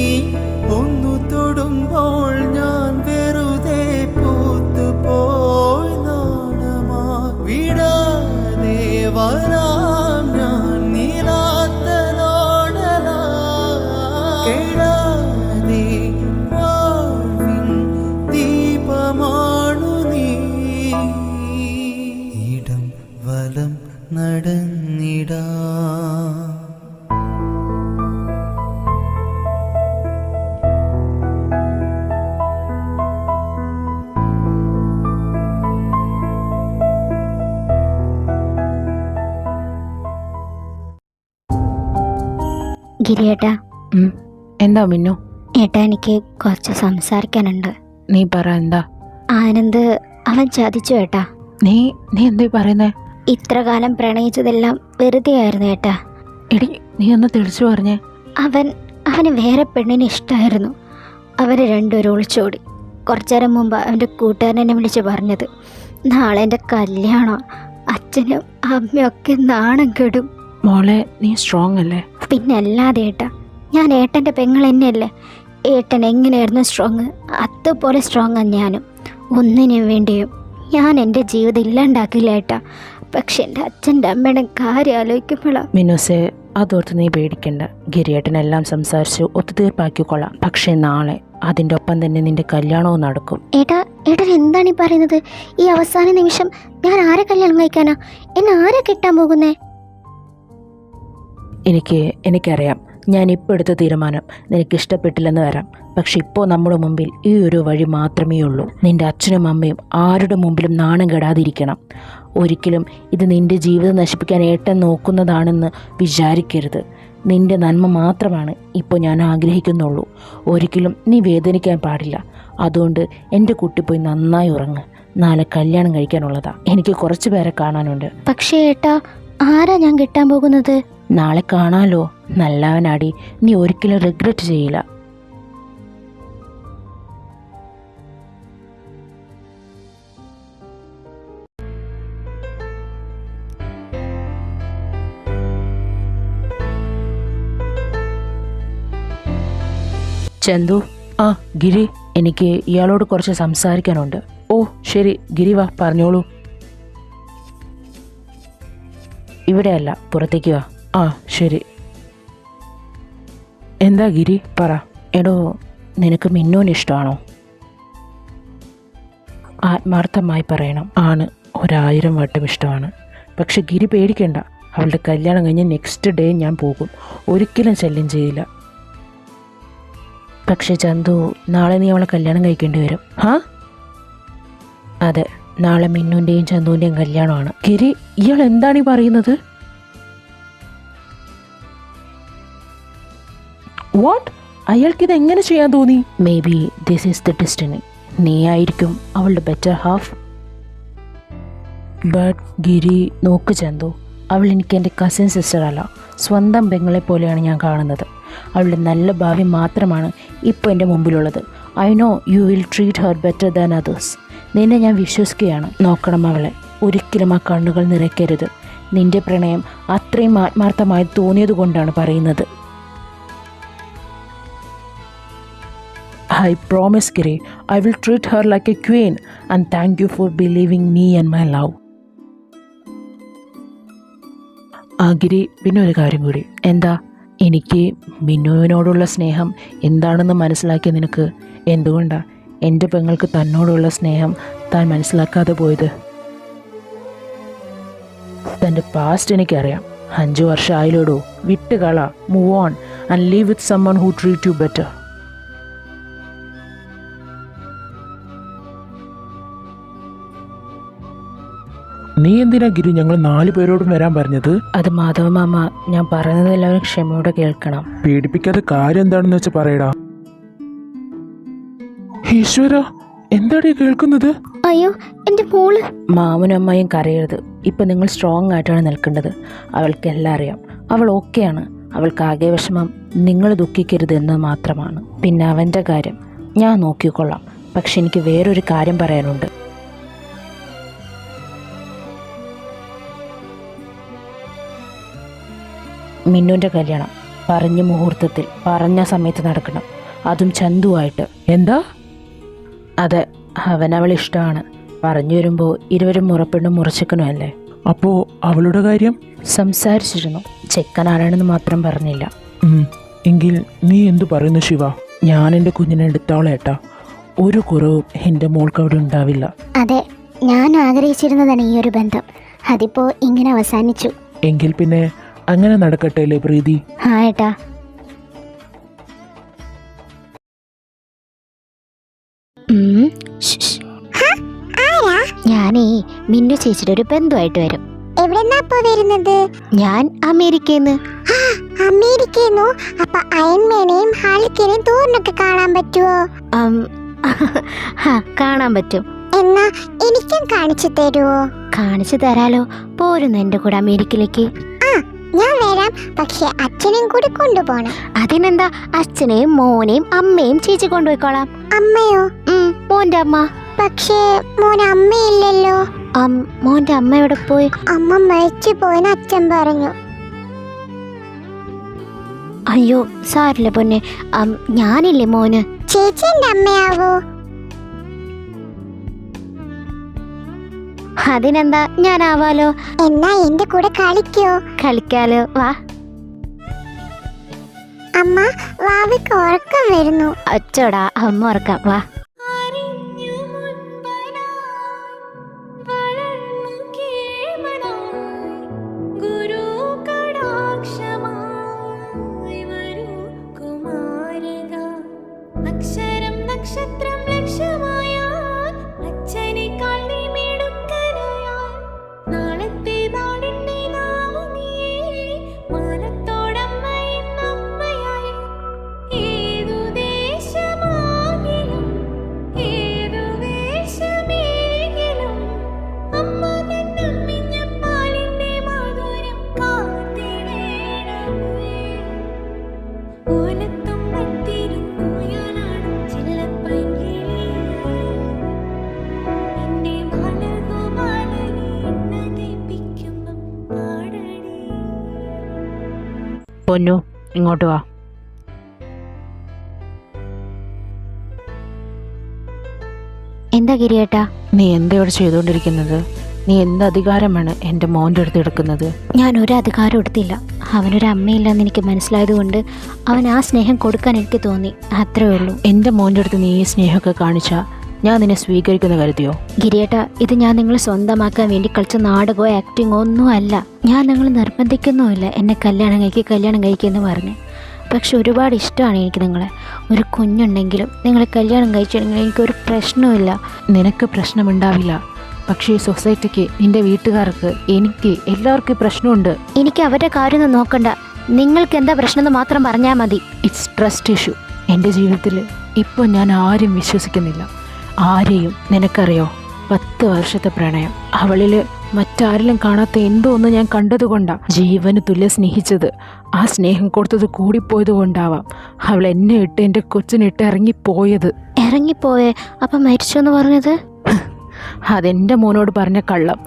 ഒന്നു തൊടുമ്പോൾ ഞാൻ വെറുതെ പൂത്തുപോയി നാണമാ വിടാതെ വരാം ഞാൻ നീലാത്തലോടലാ കേടാതെ വാഴ്വിൻ ദീപമാണു നീ ഇടം വലം നടന്നിടാ. ഗിരിയേട്ടാ. എന്താ മിന്നു? ഏട്ടാ എനിക്ക് കുറച്ച് സംസാരിക്കാനുണ്ട്. നീ പറ, എന്താ? ആനന്ദ് അവൻ ചതിച്ചു ഏട്ടാ. നീ എന്താ പറയുന്നേ? ഇത്ര കാലം പ്രണയിച്ചതെല്ലാം വെറുതെ ആയിരുന്നു ഏട്ടാ. എടി, നീ ഒന്ന് തെളിച്ചു പറഞ്ഞേ. അവന് വേറെ പെണ്ണിനെ ഇഷ്ടമായിരുന്നു. അവര് രണ്ടുപേരും ഒളിച്ചോടി. കുറച്ചേരം മുമ്പ് അവൻ്റെ കൂട്ടുകാരൻ എന്നെ വിളിച്ച് പറഞ്ഞത് നാളെ എൻ്റെ കല്യാണം, അച്ഛനും അമ്മയും ഒക്കെ നാണം കെടും. മോളെ നീ സ്ട്രോങ് അല്ലേ? പിന്നെ അല്ലാതെ ഏട്ടാ, ഞാൻ ഏട്ടൻ്റെ പെങ്ങൾ തന്നെയല്ലേ. ഏട്ടൻ എങ്ങനെയായിരുന്നു സ്ട്രോങ്, അതുപോലെ സ്ട്രോങ്ങാണ് ഞാനും. ഒന്നിനും വേണ്ടിയും ഞാൻ എൻ്റെ ജീവിതം ഇല്ലാണ്ടാക്കില്ല ഏട്ടാ. പക്ഷെ എൻ്റെ അച്ഛൻ്റെ അമ്മയുടെ കാര്യം ആലോചിക്കുമ്പോഴാണ്. മിനുസെ, അതോർത്ത് നീ പേടിക്കണ്ട. ഗിരിയേട്ടനെല്ലാം സംസാരിച്ച് ഒത്തുതീർപ്പാക്കിക്കൊള്ളാം. പക്ഷെ നാളെ അതിൻ്റെ ഒപ്പം തന്നെ നിന്റെ കല്യാണവും നടക്കും. ഏട്ടൻ എന്താണ് ഈ പറയുന്നത്? ഈ അവസാന നിമിഷം ഞാൻ ആരെ കല്യാണം കഴിക്കാനാ? എന്നെ ആരെ കിട്ടാൻ പോകുന്നേ? എനിക്കറിയാം, ഞാൻ ഇപ്പോൾ എടുത്ത തീരുമാനം നിനക്ക് ഇഷ്ടപ്പെട്ടില്ലെന്ന് വരാം. പക്ഷെ ഇപ്പോൾ നമ്മുടെ മുമ്പിൽ ഈ ഒരു വഴി മാത്രമേ ഉള്ളൂ. നിന്റെ അച്ഛനും അമ്മയും ആരുടെ മുമ്പിലും നാണം കെടാതിരിക്കണം. ഒരിക്കലും ഇത് നിന്റെ ജീവിതം നശിപ്പിക്കാൻ ഏട്ടൻ നോക്കുന്നതാണെന്ന് വിചാരിക്കരുത്. നിന്റെ നന്മ മാത്രമാണ് ഇപ്പോൾ ഞാൻ ആഗ്രഹിക്കുന്നുള്ളൂ. ഒരിക്കലും നീ വേദനിക്കാൻ പാടില്ല. അതുകൊണ്ട് എൻ്റെ കുട്ടി പോയി നന്നായി ഉറങ്ങ്. നാളെ കല്യാണം കഴിക്കാനുള്ളതാ. എനിക്ക് കുറച്ച് പേരെ കാണാനുണ്ട്. പക്ഷേ ഏട്ടാ, ആരാ ഞാൻ കിട്ടാൻ പോകുന്നത്? നാളെ കാണാലോ. നല്ലവനാടി, നീ ഒരിക്കലും റിഗ്രറ്റ് ചെയ്യില്ല. ചന്തു. ആ ഗിരി, എനിക്ക് ഇയാളോട് കുറച്ച് സംസാരിക്കാനുണ്ട്. ഓ ശരി ഗിരി, വാ പറഞ്ഞോളൂ. ഇവിടെയല്ല, പുറത്തേക്ക് വാ. ആ ശരി. എന്താ ഗിരി, പറ. എടോ, നിനക്ക് മിന്നുവിന് ഇഷ്ടമാണോ? ആത്മാർത്ഥമായി പറയണം. ആണ്, 1000 വട്ടം ഇഷ്ടമാണ്. പക്ഷെ ഗിരി പേടിക്കണ്ട, അവളുടെ കല്യാണം കഴിഞ്ഞ് നെക്സ്റ്റ് ഡേ ഞാൻ പോകും. ഒരിക്കലും ശല്യം ചെയ്യില്ല. പക്ഷെ ചന്തു, നാളെ നീ അവളെ കല്യാണം കഴിക്കേണ്ടി വരും. ഹാ? അതെ, നാളെ മിന്നുവിൻ്റെയും ചന്തുവിൻ്റെയും കല്യാണമാണ്. ഗിരി, ഇയാൾ എന്താണ് ഈ പറയുന്നത്? വാട്ട്? അയാൾക്കിത് എങ്ങനെ ചെയ്യാൻ തോന്നി? May be this is the destiny. നീ ആയിരിക്കും അവളുടെ ബെറ്റർ ഹാഫ്. ബട്ട് ഗിരി, നോക്ക് ചന്തു, അവൾ എനിക്ക് എൻ്റെ കസിൻ സിസ്റ്റർ അല്ല, സ്വന്തം പെങ്ങളെ പോലെയാണ് ഞാൻ കാണുന്നത്. അവളുടെ നല്ല ഭാവി മാത്രമാണ് ഇപ്പോൾ എൻ്റെ മുമ്പിലുള്ളത്. I know you will treat her better than others. നിന്നെ ഞാൻ വിശ്വസിക്കുകയാണ്. നോക്കണം അവളെ. ഒരിക്കലും ആ കണ്ണുകൾ നിറയ്ക്കരുത്. നിന്റെ പ്രണയം അത്രയും ആത്മാർത്ഥമായി തോന്നിയത് കൊണ്ടാണ് പറയുന്നത്. I promise Giri, I will treat her like a queen and thank you for believing me and my love. ആ ഗിരി, പിന്നെ ഒരു കാര്യം കൂടി. എന്താ? എനിക്ക് മിന്നുവിനോടുള്ള സ്നേഹം എന്താണെന്ന് മനസ്സിലാക്കിയ നിനക്ക് എന്തുകൊണ്ടാണ് എൻ്റെ പെങ്ങൾക്ക് തന്നോടുള്ള സ്നേഹം താൻ മനസ്സിലാക്കാതെ പോയത്? തൻ്റെ പാസ്റ്റ് എനിക്കറിയാം. 5 വർഷം ആയില്ലോടോ. വിട്ടുകള, move on and leave with someone who treat you better. നീ എന്തിനാ ഗിരി ഞങ്ങൾ 4 പേരോടും വരാൻ പറഞ്ഞത്? അത് മാധവ മാമ, ഞാൻ പറയുന്നത് എല്ലാവരും ക്ഷമയോടെ കേൾക്കണം. പേടിപ്പിക്കാതെ കാര്യം എന്താണെന്ന് വെച്ചാൽ പറയടാ. ഈശ്വര, എന്താടി കേൾക്കുന്നത്? അയ്യോ, എൻ്റെ മോള്. മാമനും അമ്മയും കരയരുത്. ഇപ്പം നിങ്ങൾ സ്ട്രോങ് ആയിട്ടാണ് നിൽക്കേണ്ടത്. അവൾക്ക് എല്ലാം അറിയാം. അവൾ ഓക്കെയാണ്. അവൾക്ക് ആകെ വിഷമം നിങ്ങൾ ദുഃഖിക്കരുത് എന്ന് മാത്രമാണ്. പിന്നെ അവൻ്റെ കാര്യം ഞാൻ നോക്കിക്കൊള്ളാം. പക്ഷെ എനിക്ക് വേറൊരു കാര്യം പറയാനുണ്ട്. മിന്നുവിൻ്റെ കല്യാണം പറഞ്ഞ മുഹൂർത്തത്തിൽ പറഞ്ഞ സമയത്ത് നടക്കണം. അതും ചന്തുവായിട്ട്. എന്താ? അതെ, അവനവളെ ഇഷ്ടമാണ്. പറഞ്ഞു വരുമ്പോൾ ഇരുവരും മുറപ്പെണ്ണും മുറച്ചെക്കനും അല്ലേ. അപ്പോ അവളുടെ കാര്യം സംസാരിച്ചിരുന്നു. ചെക്കൻ ആരാണെന്ന് മാത്രം പറഞ്ഞില്ല. എങ്കിൽ നീ എന്തു പറയുന്നു ശിവ? ഞാൻ എൻ്റെ കുഞ്ഞിനെ എടുത്തോളേട്ടാ. ഒരു കുറവും എൻ്റെ മോൾക്ക് അവിടെ ഉണ്ടാവില്ല. അതെ, ഞാൻ ആഗ്രഹിച്ചിരുന്നതാണ് ഈ ഒരു ബന്ധം. അതിപ്പോ ഇങ്ങനെ അവസാനിച്ചു. എങ്കിൽ പിന്നെ അങ്ങനെ നടക്കട്ടെ അല്ലേ പ്രീതി? ആ ഏട്ടാ. ഞാനേ മിന്നു ചേച്ചിയുടെ ഒരു ബന്ധുവായിട്ട് വരും. എവിടെന്നാ വരുന്നത്? ഞാൻ അമേരിക്കന്ന്. അമേരിക്കന്നോ? അപ്പൊ അയൺമേനെയും ഹാളിക്കിനെയും തോറിനൊക്കെ കാണാൻ പറ്റുമോ? കാണാൻ പറ്റും. എന്നാ എനിക്കും കാണിച്ചു തരുമോ? കാണിച്ചു തരാലോ. പോരുന്നു എന്റെ കൂടെ അമേരിക്കയിലേക്ക്. ഞാൻ വരാം, പക്ഷെ അച്ഛനെയും കൂടി കൊണ്ടുപോണം. അതിനെന്താ, അച്ഛനെയും മോനെയും അമ്മയും ചേച്ചി കൊണ്ടുപോയിക്കോളാം. അമ്മയോ? മോന്റെ അമ്മ. പക്ഷേ മോന് അമ്മയില്ലല്ലോ. മോന്റെ അമ്മ എവിടെ പോയി? അമ്മ മരിച്ചു പോയെന്ന് അച്ഛൻ പറഞ്ഞു. അയ്യോ സാരില്ല പൊന്നെ, ഞാനില്ലേ മോന്. ചേച്ചി എന്റെ അമ്മയാവോ? അതിനെന്താ, ഞാനാവാലോ. എന്നാ എന്റെ കൂടെ കളിക്കോ? കളിക്കാലോ, വാ. അമ്മ, വാവയ്ക്ക് ഉറക്കം വരുന്നു. അച്ചോടാ, അമ്മ ഉറക്കാം, വാ. പൊന്നു, ഇങ്ങോട്ട് വാ. എന്താ ഗിരിയേട്ടാ? നീ എന്താ ഇവിടെ ചെയ്തുകൊണ്ടിരിക്കുന്നത്? നീ എന്ത് അധികാരമാണ് എൻ്റെ മോൻ്റെ അടുത്ത് എടുക്കുന്നത്? ഞാൻ ഒരു അധികാരം എടുത്തില്ല. അവനൊരു അമ്മയില്ലെന്ന് എനിക്ക് മനസ്സിലായതുകൊണ്ട് അവൻ ആ സ്നേഹം കൊടുക്കാൻ എനിക്ക് തോന്നി, അത്രേ ഉള്ളൂ. എൻ്റെ മോൻ്റെ അടുത്ത് നീ ഈ സ്നേഹമൊക്കെ കാണിച്ചാൽ ഞാൻ നിന്നെ സ്വീകരിക്കുന്ന കരുതിയോ? ഗിരിയേട്ടാ, ഇത് ഞാൻ നിങ്ങളെ സ്വന്തമാക്കാൻ വേണ്ടി കളിച്ച നാടകമോ ആക്ടിങ്ങോ ഒന്നും അല്ല. ഞാൻ നിങ്ങൾ നിർബന്ധിക്കുന്നുമില്ല എന്നെ കല്യാണം കഴിക്കുമെന്ന് പറഞ്ഞ്. പക്ഷെ ഒരുപാട് ഇഷ്ടമാണ് എനിക്ക് നിങ്ങളെ. ഒരു കുഞ്ഞുണ്ടെങ്കിലും നിങ്ങളെ കല്യാണം കഴിച്ചിട്ടുണ്ടെങ്കിൽ എനിക്കൊരു പ്രശ്നവുമില്ല. നിനക്ക് പ്രശ്നമുണ്ടാവില്ല, പക്ഷേ ഈ സൊസൈറ്റിക്ക്, നിൻ്റെ വീട്ടുകാർക്ക്, എനിക്ക്, എല്ലാവർക്കും പ്രശ്നമുണ്ട്. എനിക്ക് അവരുടെ കാര്യമൊന്നും നോക്കണ്ട. നിങ്ങൾക്ക് എന്താ പ്രശ്നം എന്ന് മാത്രം പറഞ്ഞാൽ മതി. It's trust issue. എൻ്റെ ജീവിതത്തിൽ ഇപ്പോൾ ഞാൻ ആരും വിശ്വസിക്കുന്നില്ല, ആരെയും. നിനക്കറിയോ, 10 വർഷത്തെ പ്രണയം, അവളിൽ മറ്റാരിലും കാണാത്ത എന്തോ ഒന്ന് ഞാൻ കണ്ടതുകൊണ്ടാണ് ജീവന് തുല്യ സ്നേഹിച്ചത്. ആ സ്നേഹം കൊടുത്തത് കൂടിപ്പോയത് കൊണ്ടാവാം അവൾ എന്നെ ഇട്ട്, എൻ്റെ കൊച്ചിനിട്ട് ഇറങ്ങിപ്പോയത്. ഇറങ്ങിപ്പോയേ? അപ്പം മരിച്ചു എന്ന് പറഞ്ഞത്? അതെൻ്റെ മോനോട് പറഞ്ഞ കള്ളം.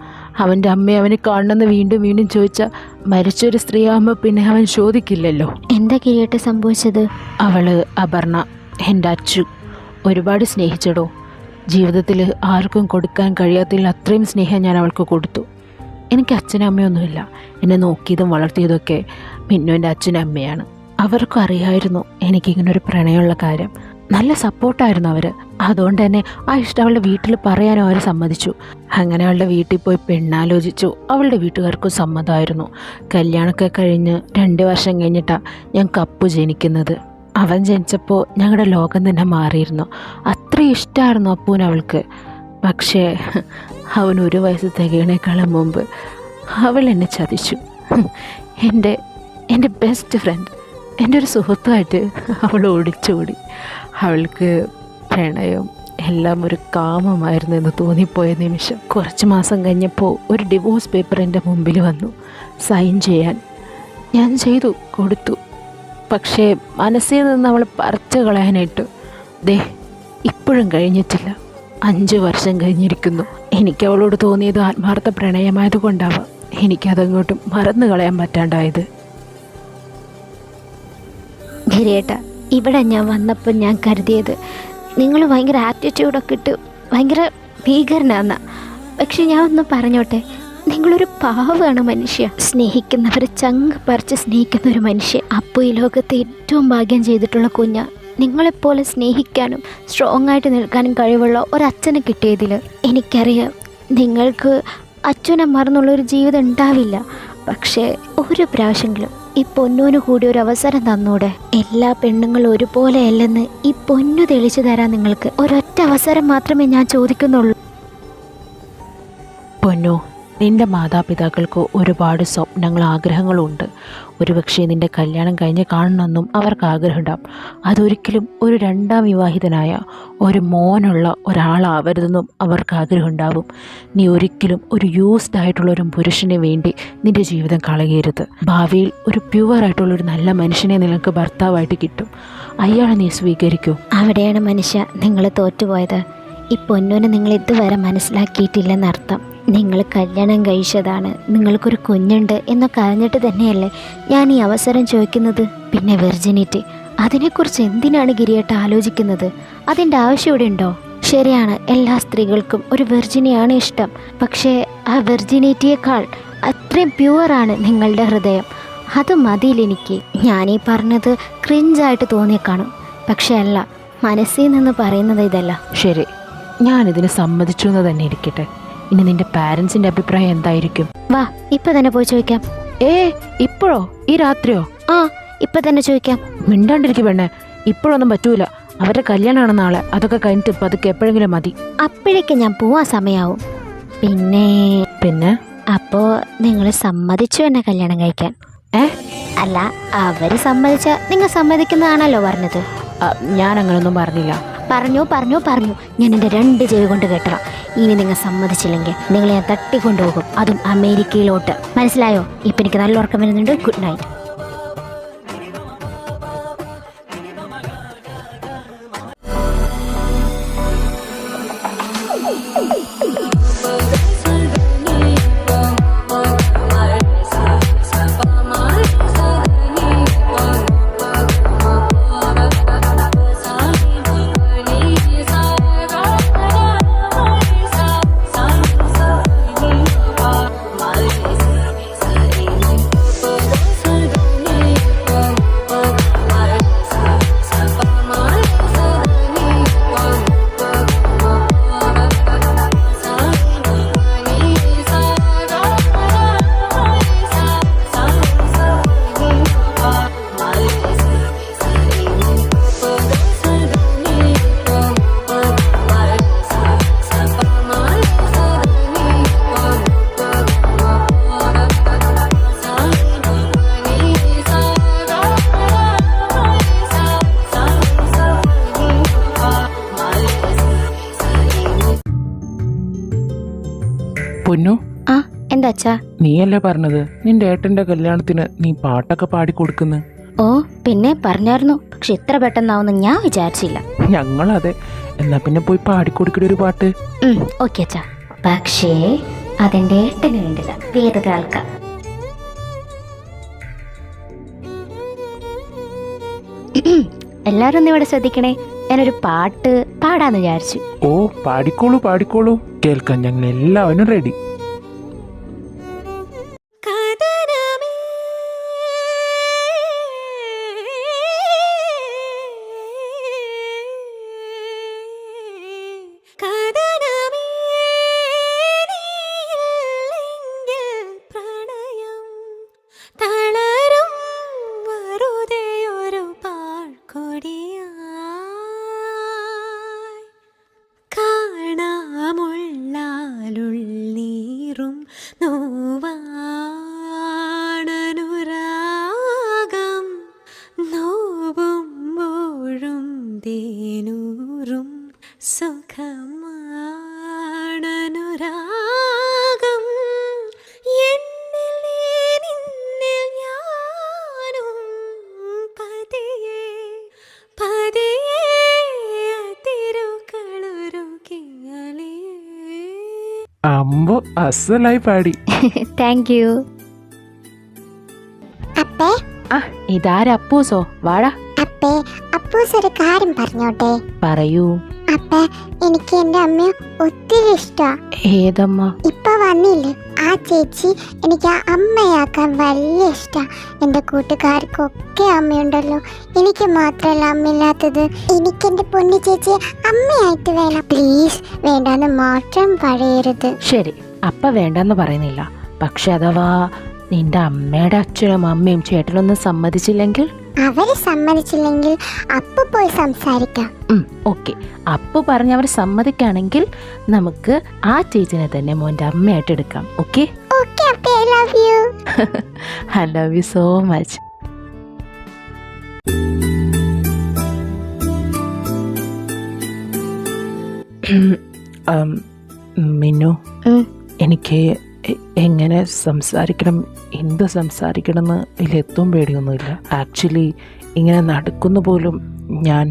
അവൻ്റെ അമ്മയെ അവന് കാണണമെന്ന് വീണ്ടും വീണ്ടും ചോദിച്ചാൽ മരിച്ചൊരു സ്ത്രീയാകുമ്പോൾ പിന്നെ അവൻ ചോദിക്കില്ലല്ലോ. എന്താ കിരീട്ട് സംഭവിച്ചത്? അവള് അപർണ, എൻ്റെ അച്ചു, ഒരുപാട് സ്നേഹിച്ചടോ. ജീവിതത്തിൽ ആർക്കും കൊടുക്കാൻ കഴിയാത്തതിൽ അത്രയും സ്നേഹം ഞാൻ അവൾക്ക് കൊടുത്തു. എനിക്ക് അച്ഛനും അമ്മയൊന്നുമില്ല. എന്നെ നോക്കിയതും വളർത്തിയതൊക്കെ മിന്നുവിൻ്റെ അച്ഛനും അമ്മയാണ്. അവർക്കും അറിയായിരുന്നു എനിക്കിങ്ങനൊരു പ്രണയമുള്ള കാര്യം. നല്ല സപ്പോർട്ടായിരുന്നു അവർ. അതുകൊണ്ട് തന്നെ ആ ഇഷ്ടം അവളുടെ വീട്ടിൽ പറയാനും അവർ സമ്മതിച്ചു. അങ്ങനെ അവളുടെ വീട്ടിൽ പോയി പെണ്ണാലോചിച്ചു. അവളുടെ വീട്ടുകാർക്കും സമ്മതമായിരുന്നു. കല്യാണമൊക്കെ കഴിഞ്ഞ് 2 വർഷം കഴിഞ്ഞിട്ടാണ് ഞാൻ കപ്പു ജനിക്കുന്നത്. അവൻ ജനിച്ചപ്പോൾ ഞങ്ങളുടെ ലോകം തന്നെ മാറിയിരുന്നു. അത്രയും ഇഷ്ടമായിരുന്നു അപ്പൂന് അവൾക്ക്. പക്ഷേ അവൻ 1 വയസ്സ് തികയണേക്കാളും മുമ്പ് അവൾ എന്നെ ചതിച്ചു. എൻ്റെ ബെസ്റ്റ് ഫ്രണ്ട്, എൻ്റെ ഒരു സുഹൃത്തുമായിട്ട് അവൾ ഓടിച്ചോടി. അവൾക്ക് പ്രണയം എല്ലാം ഒരു കാമമായിരുന്നു എന്ന് തോന്നിപ്പോയ നിമിഷം, കുറച്ച് മാസം കഴിഞ്ഞപ്പോൾ ഒരു ഡിവോഴ്സ് പേപ്പർ എൻ്റെ മുമ്പിൽ വന്നു. സൈൻ ചെയ്യാൻ ഞാൻ ചെയ്തു, കൊടുത്തു. പക്ഷേ മനസ്സിൽ നിന്ന് അവൾ പറിച്ചു കളയാനായിട്ട് ഇപ്പോഴും കഴിഞ്ഞിട്ടില്ല. 5 വർഷം കഴിഞ്ഞിരിക്കുന്നു. എനിക്ക് അവളോട് തോന്നിയത് ആത്മാർത്ഥ പ്രണയമായത് കൊണ്ടാവാം എനിക്കതങ്ങോട്ടും മറന്നു കളയാൻ പറ്റാണ്ടായത്. ഗിരിയേട്ടാ, ഇവിടെ ഞാൻ വന്നപ്പോൾ ഞാൻ കരുതിയത് നിങ്ങൾ ഭയങ്കര ആറ്റിറ്റ്യൂഡൊക്കെ ഇട്ട് ഭയങ്കര ഭീകരനാന്ന. പക്ഷെ ഞാൻ ഒന്ന് പറഞ്ഞോട്ടെ, നിങ്ങളൊരു പാവമാണ് മനുഷ്യ. സ്നേഹിക്കുന്നവരെ ചങ്ക് പറിച്ച് സ്നേഹിക്കുന്ന ഒരു മനുഷ്യ. അപ്പോൾ ഈ ലോകത്തെ ഏറ്റവും ഭാഗ്യം ചെയ്തിട്ടുള്ള കുഞ്ഞ. നിങ്ങളെപ്പോലെ സ്നേഹിക്കാനും സ്ട്രോങ് ആയിട്ട് നിൽക്കാനും കഴിവുള്ള ഒരച്ഛനെ കിട്ടിയതിൽ എനിക്കറിയാം നിങ്ങൾക്ക് അച്ഛനെ മറന്നുള്ളൊരു ജീവിതം ഉണ്ടാവില്ല. പക്ഷേ ഒരു പ്രാവശ്യമെങ്കിലും ഈ പൊന്നൂന് കൂടി ഒരു അവസരം തന്നൂടെ? എല്ലാ പെണ്ണുങ്ങളും ഒരുപോലെ അല്ലെന്ന് ഈ പൊന്നു തെളിച്ചു തരാൻ നിങ്ങൾക്ക് ഒരൊറ്റ അവസരം മാത്രമേ ഞാൻ ചോദിക്കുന്നുള്ളൂ. പൊന്നു, നിൻ്റെ മാതാപിതാക്കൾക്ക് ഒരുപാട് സ്വപ്നങ്ങളും ആഗ്രഹങ്ങളും ഉണ്ട്. ഒരുപക്ഷെ നിൻ്റെ കല്യാണം കഴിഞ്ഞ് കാണണമെന്നും അവർക്ക് ആഗ്രഹമുണ്ടാകും. അതൊരിക്കലും ഒരു 2ാം വിവാഹിതനായ ഒരു മോനുള്ള ഒരാളാവരുതെന്നും അവർക്ക് ആഗ്രഹമുണ്ടാവും. നീ ഒരിക്കലും ഒരു യൂസ്ഡ് ആയിട്ടുള്ളൊരു പുരുഷന് വേണ്ടി നിൻ്റെ ജീവിതം കളയരുത്. ഭാവിയിൽ ഒരു പ്യുവറായിട്ടുള്ളൊരു നല്ല മനുഷ്യനെ നിനക്ക് ഭർത്താവായിട്ട് കിട്ടും. അയാളെ നീ സ്വീകരിക്കൂ. അവിടെയാണ് മനുഷ്യ നിങ്ങൾ തോറ്റുപോയത്. ഈ പൊന്നൂനെ നിങ്ങൾ ഇതുവരെ മനസ്സിലാക്കിയിട്ടില്ലെന്നർത്ഥം. നിങ്ങൾ കല്യാണം കഴിച്ചതാണ്, നിങ്ങൾക്കൊരു കുഞ്ഞുണ്ട് എന്നൊക്കെ അറിഞ്ഞിട്ട് തന്നെയല്ലേ ഞാൻ ഈ അവസരം ചോദിക്കുന്നത്. പിന്നെ വെർജിനിറ്റി, അതിനെക്കുറിച്ച് എന്തിനാണ് ഗിരിയേട്ട ആലോചിക്കുന്നത്? അതിൻ്റെ ആവശ്യം ഇവിടെ ഉണ്ടോ? ശരിയാണ്, എല്ലാ സ്ത്രീകൾക്കും ഒരു വെർജിനിയാണ് ഇഷ്ടം. പക്ഷേ ആ വെർജിനിറ്റിയേക്കാൾ അത്രയും പ്യുവറാണ് നിങ്ങളുടെ ഹൃദയം. അത് മതിയിലെനിക്ക്. ഞാനീ പറഞ്ഞത് ക്രിഞ്ചായിട്ട് തോന്നിയേക്കാണും, പക്ഷേ അല്ല, മനസ്സിൽ നിന്ന് പറയുന്നത് ഇതല്ല. ശരി, ഞാനിതിന് സമ്മതിച്ചു എന്ന് തന്നെ ഇരിക്കട്ടെ. ഇനി നിന്റെ പാരൻസിന്റെ അഭിപ്രായം എന്തായിരിക്കും? വാ, ഇപ്പൊ തന്നെ പോയി ചോദിക്കാം. ഇപ്പോഴോ? ഈ രാത്രിയോ? ആ, ഇപ്പൊ തന്നെ ചോദിക്കാം. മിണ്ടാണ്ടിരിക്കും പെണ്ണെ, ഇപ്പോഴൊന്നും പറ്റൂല. അവരുടെ കല്യാണമാണ് നാളെ. അതൊക്കെ കഴിഞ്ഞിട്ട് പതുക്കെ എപ്പോഴെങ്കിലും മതി. അപ്പോഴേക്ക് ഞാൻ പോവാൻ സമയാവും. പിന്നെ അപ്പോ നിങ്ങൾ സമ്മതിച്ചു എന്നെ കല്യാണം കഴിക്കാൻ? അല്ല, അവര് സമ്മതിച്ച നിങ്ങൾ സമ്മതിക്കുന്നതാണല്ലോ പറഞ്ഞത്. ഞാൻ അങ്ങനൊന്നും പറഞ്ഞില്ല. പറഞ്ഞു ഞാൻ എൻ്റെ 2 ചെവി കൊണ്ട് കേട്ടണം. ഇനി നിങ്ങൾ സമ്മതിച്ചില്ലെങ്കിൽ നിങ്ങൾ ഞാൻ തട്ടിക്കൊണ്ടുപോകും, അതും അമേരിക്കയിലോട്ട്. മനസ്സിലായോ? ഇപ്പം എനിക്ക് നല്ല ഉറക്കം വരുന്നുണ്ട്. Good night. പൊന്നു, എന്താ അച്ഛാ? നീയല്ലേ പറഞ്ഞത് നിന്റെ ഏട്ടന്റെ കല്യാണത്തിന് നീ പാട്ടൊക്കെ പാടിക്കൊടുക്കുന്നു? ഓ പിന്നെ പറഞ്ഞായിരുന്നു, പക്ഷെ ഇത്ര പെട്ടെന്നാവുന്ന ഞാൻ വിചാരിച്ചില്ല. ഞങ്ങളതെ. എന്നാ പിന്നെ പോയി പാടിക്കൊടുക്കണ ഒരു പാട്ട്. ഓക്കെ അച്ഛാ, പക്ഷേ അതെന്റെ ഏട്ടന് വേണ്ടില്ല, വേറൊരാൾക്കാ. എല്ലാരും ഒന്ന് ഇവിടെ ശ്രദ്ധിക്കണേ, ഞാനൊരു പാട്ട് പാടാന്ന് വിചാരിച്ചു. ഓ, പാടിക്കോളൂ. കേൾക്കാൻ ഞങ്ങൾ എല്ലാവരും റെഡി. സുഖമാണനുരാഗം എന്നിൽ നിന്നിൽ ഞാനും പതിയെ പതിയെ തിരുക്കളുരുകിയലേ. അമ്പോ, അസലായി പാടി. Thank you. അപ്പേ ഇതാര അപ്പൂസോ? വാടാ. അപ്പേ, അപ്പൂസ് ഒരു കാര്യം പറഞ്ഞോട്ടെ? പറയൂ. അപ്പേ, എനിക്ക് എന്റെ അമ്മയെ ഒത്തിരി ഇഷ്ടാ. ഏതമ്മ? ഇപ്പൊ വന്നില്ലേ ആ ചേച്ചി, എനിക്ക് ആ അമ്മയാക്കാൻ വലിയ ഇഷ്ടാ. എന്റെ കൂട്ടുകാർക്കൊക്കെ അമ്മയുണ്ടല്ലോ, എനിക്ക് മാത്രല്ല അമ്മയില്ലാത്തത്. എനിക്ക് എന്റെ പൊന്നു ചേച്ചിയെ അമ്മയായിട്ട് വേണം. പ്ലീസ്, വേണ്ടാന്ന് മാത്രം പറയരുത്. ശരി, അപ്പ വേണ്ടെന്ന് പറയുന്നില്ല. പക്ഷെ അഥവാ നിന്റെ അമ്മയുടെ അച്ഛനും അമ്മയും ചേട്ടനൊന്നും സമ്മതിച്ചില്ലെങ്കിൽ? അവര് സമ്മതിച്ചില്ലെങ്കിൽ അപ്പ പോയി സംസാരിക്കാം. ഓക്കെ, അപ്പു പറഞ്ഞ് അവർ സമ്മതിക്കുകയാണെങ്കിൽ നമുക്ക് ആ ചേച്ചിനെ തന്നെ മോൻ്റെ അമ്മയായിട്ട് എടുക്കാം. ഓക്കെ? ഓക്കെ അപ്പേ, I love you. I love you so much. മിന്നു, എനിക്ക് എങ്ങനെ സംസാരിക്കണം, എന്ത് സംസാരിക്കണം എന്ന് ഇതിലെത്തും പേടിയൊന്നുമില്ല. ആക്ച്വലി ഇങ്ങനെ നടക്കുന്ന പോലും ഞാൻ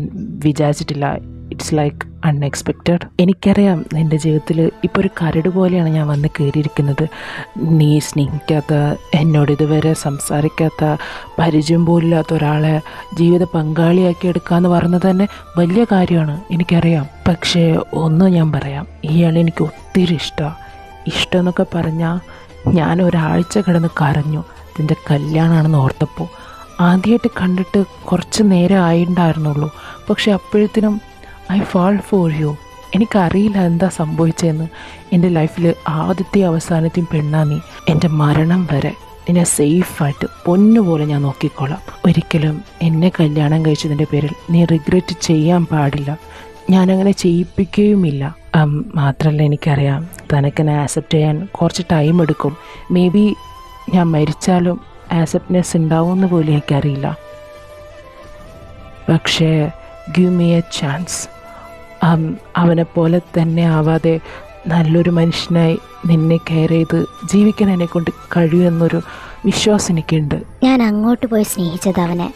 വിചാരിച്ചിട്ടില്ല. It's like unexpected. എനിക്കറിയാം നിൻ്റെ ജീവിതത്തിൽ ഇപ്പോൾ ഒരു കരട് പോലെയാണ് ഞാൻ വന്ന് കയറിയിരിക്കുന്നത്. നീ സ്നേഹിക്കാത്ത, എന്നോട് ഇതുവരെ സംസാരിക്കാത്ത, പരിചയം പോലില്ലാത്ത ഒരാളെ ജീവിത പങ്കാളിയാക്കി എടുക്കാമെന്ന് പറയുന്നത് തന്നെ വലിയ കാര്യമാണ്, എനിക്കറിയാം. പക്ഷേ ഒന്ന് ഞാൻ പറയാം, ഇയാൾ എനിക്ക് ഒത്തിരി ഇഷ്ടമാണ്. ഇഷ്ടം എന്നൊക്കെ പറഞ്ഞാൽ ഞാൻ ഒരാഴ്ച കിടന്ന് കരഞ്ഞു ഇതിൻ്റെ കല്യാണമാണെന്ന് ഓർത്തപ്പോൾ. ആദ്യമായിട്ട് കണ്ടിട്ട് കുറച്ച് നേരം ആയിട്ടുണ്ടായിരുന്നുള്ളൂ, പക്ഷെ അപ്പോഴത്തേനും ഐ ഫാൾ ഫോർ യു. എനിക്കറിയില്ല എന്താ സംഭവിച്ചതെന്ന്. എൻ്റെ ലൈഫിൽ ആദ്യത്തെ അവസാനത്തെയും പെണ്ണാ നീ. എൻ്റെ മരണം വരെ നിന്നെ സേഫായിട്ട് പൊന്നുപോലെ ഞാൻ നോക്കിക്കോളാം. ഒരിക്കലും എന്നെ കല്യാണം കഴിച്ചതിൻ്റെ പേരിൽ നീ റിഗ്രറ്റ് ചെയ്യാൻ പാടില്ല. ഞാനങ്ങനെ ചെയ്യിപ്പിക്കുകയുമില്ല. മാത്രമല്ല എനിക്കറിയാം തനക്കെന്നെ ആക്സെപ്റ്റ് ചെയ്യാൻ കുറച്ച് ടൈം എടുക്കും. മേ ബി ഞാൻ മരിച്ചാലും ആക്സെപ്റ്റ്നെസ് ഉണ്ടാവുമെന്ന് പോലും എനിക്കറിയില്ല. പക്ഷേ ഗിവ് മീ എ ചാൻസ്. അവനെപ്പോലെ തന്നെ ആവാതെ നല്ലൊരു മനുഷ്യനായി നിന്നെ കെയർ ചെയ്ത് ജീവിക്കാൻ എന്നെക്കൊണ്ട് കഴിയുമെന്നൊരു വിശ്വാസം എനിക്കുണ്ട്. ഞാൻ അങ്ങോട്ട് പോയി സ്നേഹിച്ചത് അവനെ.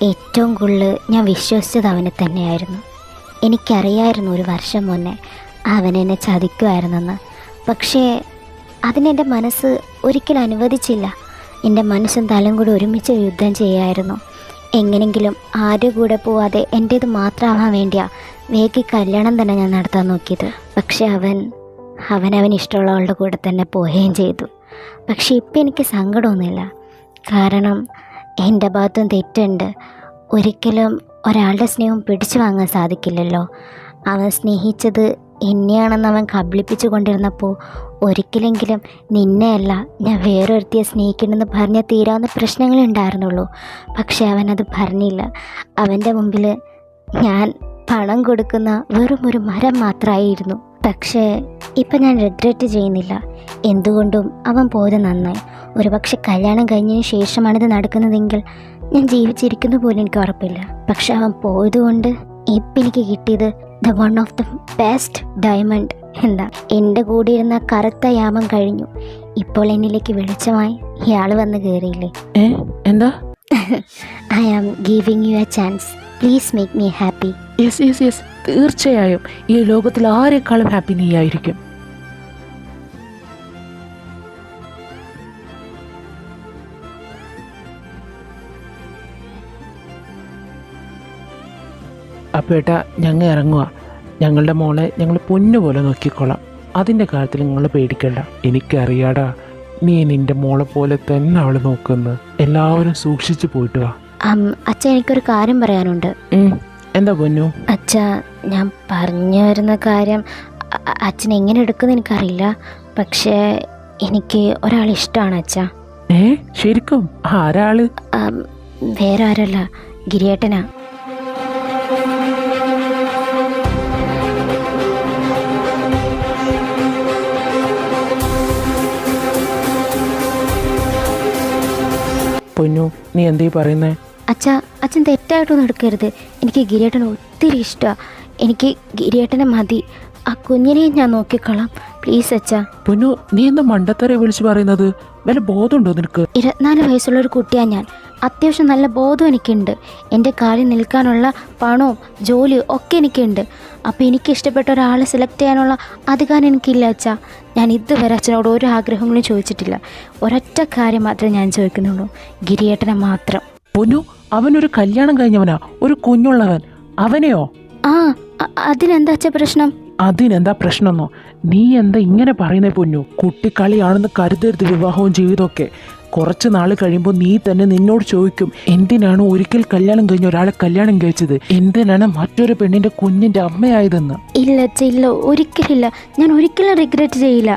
ഏറ്റവും കൂടുതൽ ഞാൻ വിശ്വസിച്ചത് അവനെ തന്നെയായിരുന്നു. എനിക്കറിയായിരുന്നു ഒരു വർഷം മുന്നേ അവനെന്നെ ചതിക്കുമായിരുന്നെന്ന്. പക്ഷേ അതിനെൻ്റെ മനസ്സ് ഒരിക്കലും അനുവദിച്ചില്ല. എൻ്റെ മനസ്സും തലയും കൂടി ഒരുമിച്ച് യുദ്ധം ചെയ്യായിരുന്നു. എങ്ങനെങ്കിലും ആരും കൂടെ പോവാതെ എൻ്റേത് മാത്രമാവാൻ വേണ്ടിയാ വേഗം കല്യാണം തന്നെ ഞാൻ നടത്താൻ നോക്കിയത്. പക്ഷെ അവൻ ഇഷ്ടമുള്ളവളുടെ കൂടെ തന്നെ പോവുകയും ചെയ്തു. പക്ഷെ ഇപ്പം എനിക്ക് സങ്കടമൊന്നുമില്ല. കാരണം എൻ്റെ ഭാഗത്തും തെറ്റുണ്ട്. ഒരിക്കലും ഒരാളുടെ സ്നേഹം പിടിച്ചു വാങ്ങാൻ സാധിക്കില്ലല്ലോ. അവൻ സ്നേഹിച്ചത് എന്നെയാണെന്ന് അവൻ കബളിപ്പിച്ചു കൊണ്ടിരുന്നപ്പോൾ ഒരിക്കലെങ്കിലും നിന്നെയല്ല ഞാൻ വേറൊരുത്തിയെ സ്നേഹിക്കണമെന്ന് പറഞ്ഞാൽ തീരാവുന്ന പ്രശ്നങ്ങളുണ്ടായിരുന്നുള്ളൂ. പക്ഷെ അവനത് പറഞ്ഞില്ല. അവൻ്റെ മുമ്പിൽ ഞാൻ പണം കൊടുക്കുന്ന വെറും ഒരു മരം മാത്രമായിരുന്നു. പക്ഷേ ഇപ്പം ഞാൻ റിഗ്രറ്റ് ചെയ്യുന്നില്ല. എന്തുകൊണ്ടും അവൻ പോയത് നന്നായി. ഒരുപക്ഷെ കല്യാണം കഴിഞ്ഞതിന് ശേഷമാണിത് നടക്കുന്നതെങ്കിൽ ഞാൻ ജീവിച്ചിരിക്കുന്ന പോലും എനിക്ക് ഉറപ്പില്ല. പക്ഷെ അവൻ പോയതുകൊണ്ട് ഇപ്പം എനിക്ക് കിട്ടിയത് the one of the best diamond. എന്താ, എൻ്റെ കൂടെ ഇരുന്ന കറുത്ത യാമം കഴിഞ്ഞു. ഇപ്പോൾ എന്നിലേക്ക് വെളിച്ചമായി ഇയാൾ വന്ന് കയറിയില്ലേ. എന്താ? I am giving you a chance. Please make me happy. Yes yes yes, തീർച്ചയായും ഈ ലോകത്തിൽ ആരെക്കാളും ഹാപ്പി നീ ആയിരിക്കും. അപ്പോൾ ഏട്ടാ, ഞങ്ങൾ ഇറങ്ങുക. ഞങ്ങളുടെ മോളെ ഞങ്ങൾ പൊന്നുപോലെ നോക്കിക്കോളാം. അതിൻ്റെ കാര്യത്തിൽ നിങ്ങൾ പേടിക്കണ്ട. എനിക്കറിയാടാ, നീ നിൻ്റെ മോളെ പോലെ തന്നെ അവൾ നോക്കുന്നത്. എല്ലാവരും സൂക്ഷിച്ചു പോയിട്ട് വാ. അച്ഛ, എനിക്കൊരു കാര്യം പറയാനുണ്ട്. എന്താ പൊന്നു? അച്ഛ, ഞാൻ പറഞ്ഞു വരുന്ന കാര്യം അച്ഛൻ എങ്ങനെ എടുക്കുമെന്ന് എനിക്കറിയില്ല. പക്ഷേ എനിക്ക് ഒരാൾ ഇഷ്ടമാണ് അച്ഛ. ശരിക്കും? ആരാള്? വേറെ ആരല്ല, ഗിരിയേട്ടനാ. പൊന്നു, നീ എന്തീ പറയുന്നേ? അച്ഛൻ തെറ്റായിട്ടൊന്നും എടുക്കരുത്. എനിക്ക് ഗിരിയേട്ടനെ ഒത്തിരി ഇഷ്ടമാണ്. എനിക്ക് ഗിരിയേട്ടനെ മതി. ആ കുഞ്ഞിനെയും ഞാൻ നോക്കിക്കോളാം. പ്ലീസ് അച്ഛാ. പൊന്നു, നീ എന്താ മണ്ടത്തരെ വിളിച്ച് പറയുന്നത്? വല്ല ബോധമുണ്ടോ നിനക്ക്? 24 വയസ്സുള്ളൊരു കുട്ടിയാണ് ഞാൻ. അത്യാവശ്യം നല്ല ബോധം എനിക്കുണ്ട്. എൻ്റെ കാലിൽ നിൽക്കാനുള്ള പണവും ജോലിയും ഒക്കെ എനിക്കുണ്ട്. അപ്പോൾ എനിക്ക് ഇഷ്ടപ്പെട്ട ഒരാളെ സെലക്ട് ചെയ്യാനുള്ള അധികാരം എനിക്കില്ല അച്ഛാ. ഞാൻ ഇതുവരെ അച്ഛനോട് ഒരു ആഗ്രഹങ്ങളും ചോദിച്ചിട്ടില്ല. ഒരൊറ്റ കാര്യം മാത്രമേ ഞാൻ ചോദിക്കുന്നുള്ളൂ, ഗിരിയേട്ടനെ മാത്രം. പൊന്നു, അവനൊരു കല്യാണം കഴിഞ്ഞവനാ, ഒരു കുഞ്ഞുള്ളവൻ. അവനെയോ? അതിനെന്താ അച്ഛാ പ്രശ്നം? അതിനെന്താ പ്രശ്നമെന്നോ? നീ എന്താ ഇങ്ങനെ പറയുന്നേ പൊന്നു? കുട്ടിക്കളിയാണെന്ന് കരുതരുത് വിവാഹവും ജീവിതമൊക്കെ. കുറച്ച് നാൾ കഴിയുമ്പോൾ നീ തന്നെ നിന്നോട് ചോദിക്കും, എന്തിനാണ് ഒരിക്കൽ കല്യാണം കഴിഞ്ഞ ഒരാളെ കല്യാണം കഴിച്ചത്? എന്തിനാണ് മറ്റൊരു പെണ്ണിന്റെ കുഞ്ഞിന്റെ അമ്മയായതെന്ന്? ഇല്ല അച്ഛ, ഇല്ല, ഒരിക്കലില്ല. ഞാൻ ഒരിക്കലും റിഗ്രറ്റ് ചെയ്യില്ല.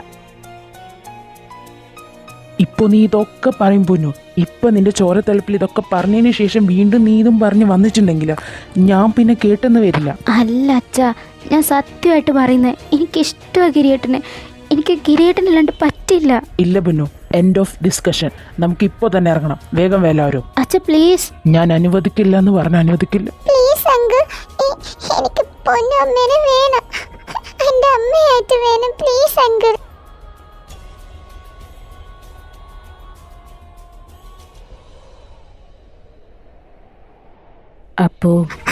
ഇപ്പോൾ നീ ഇതൊക്കെ പറയും പൊന്നു. ഇപ്പം നിന്റെ ചോരത്തലപ്പിൽ ഇതൊക്കെ പറഞ്ഞതിന് ശേഷം വീണ്ടും നീ ഇതും പറഞ്ഞ് വന്നിട്ടുണ്ടെങ്കിൽ ഞാൻ പിന്നെ കേട്ടെന്ന് വരില്ല. അല്ല അച്ഛാ, ഞാൻ സത്യമായിട്ട് പറയുന്നത്. എനിക്കിഷ്ടമാണ് ഗിരിയേട്ടനെ. എനിക്ക് ഗിരിയേട്ടനല്ലാണ്ട് പറ്റില്ല. ഇല്ല പൊന്നു, എൻഡ് ഓഫ് ഡിസ്കഷൻ. നമുക്ക് ഇപ്പോൾ തന്നെ ഇറങ്ങണം. വേഗം വേലാവരും. അച്ഛ പ്ലീസ്. ഞാൻ അനുവദിക്കില്ല എന്ന് പറഞ്ഞ അനുവദിക്കില്ല. പ്ലീസ് അങ്കിൾ, എനിക്ക് പൊന്നു അമ്മേനെ വേണം. എൻ്റെ അമ്മയായിട്ട് വേണം. Please uncle. അപ്പോ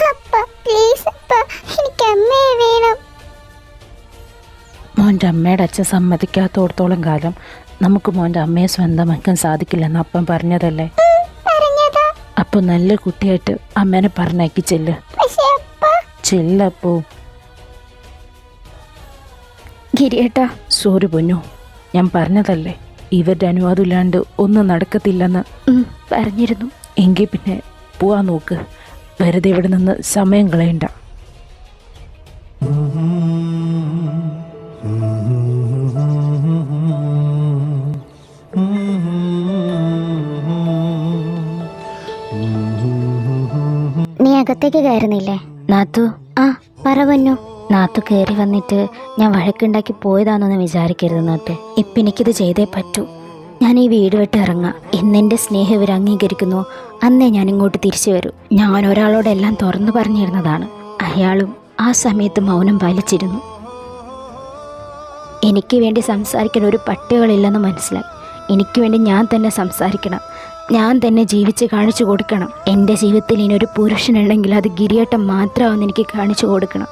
അപ്പ പ്ലീസ്, അപ്പ എനിക്ക് മോൻ്റെ അമ്മയുടെ അച്ഛൻ സമ്മതിക്കാത്തോടത്തോളം കാലം നമുക്ക് മോൻ്റെ അമ്മയെ സ്വന്തമാക്കാൻ സാധിക്കില്ലെന്ന് അപ്പം പറഞ്ഞതല്ലേ? പറഞ്ഞതാ. അപ്പോൾ നല്ല കുട്ടിയായിട്ട് അമ്മേനെ പറഞ്ഞയക്കി ചെല്ല്. പക്ഷേ അപ്പ ചെല്ലപ്പോ. ഗിരിയേട്ടാ, സോറി പൊന്നു, ഞാൻ പറഞ്ഞതല്ലേ ഇവരുടെ അനുവാദം ഇല്ലാണ്ട് ഒന്നും നടക്കത്തില്ലെന്ന്. പറഞ്ഞിരുന്നു. എങ്കിൽ പിന്നെ പോവാൻ നോക്ക്, വെറുതെ ഇവിടെ നിന്ന് സമയം കളയണ്ട. നീ അകത്തേക്ക് കയറുന്നില്ലേ? നാത്തു. ആ പറ പൊന്നു. നാത്തു കയറി വന്നിട്ട് ഞാൻ വഴക്കുണ്ടാക്കി പോയതാണെന്ന് വിചാരിക്കരുത് നാത്തു. ഇപ്പം എനിക്കിത് ചെയ്തേ പറ്റൂ. ഞാൻ ഈ വീട് വിട്ട് ഇറങ്ങാം. എന്നെൻ്റെ സ്നേഹം ഇവർ അംഗീകരിക്കുന്നു അന്നേ ഞാൻ ഇങ്ങോട്ട് തിരിച്ചു വരും. ഞാൻ ഒരാളോടെല്ലാം തുറന്നു പറഞ്ഞിരുന്നതാണ്. അയാളും ആ സമയത്ത് മൗനം പാലിച്ചിരുന്നു. എനിക്ക് വേണ്ടി സംസാരിക്കാൻ ഒരു പട്ടികളില്ലെന്ന് മനസ്സിലായി. എനിക്ക് വേണ്ടി ഞാൻ തന്നെ സംസാരിക്കണം, ഞാൻ തന്നെ ജീവിച്ച് കാണിച്ചു കൊടുക്കണം. എൻ്റെ ജീവിതത്തിൽ ഇനി ഒരു പുരുഷനുണ്ടെങ്കിൽ അത് ഗിരിയേട്ടൻ മാത്രമാണെന്ന് എനിക്ക് കാണിച്ചു കൊടുക്കണം.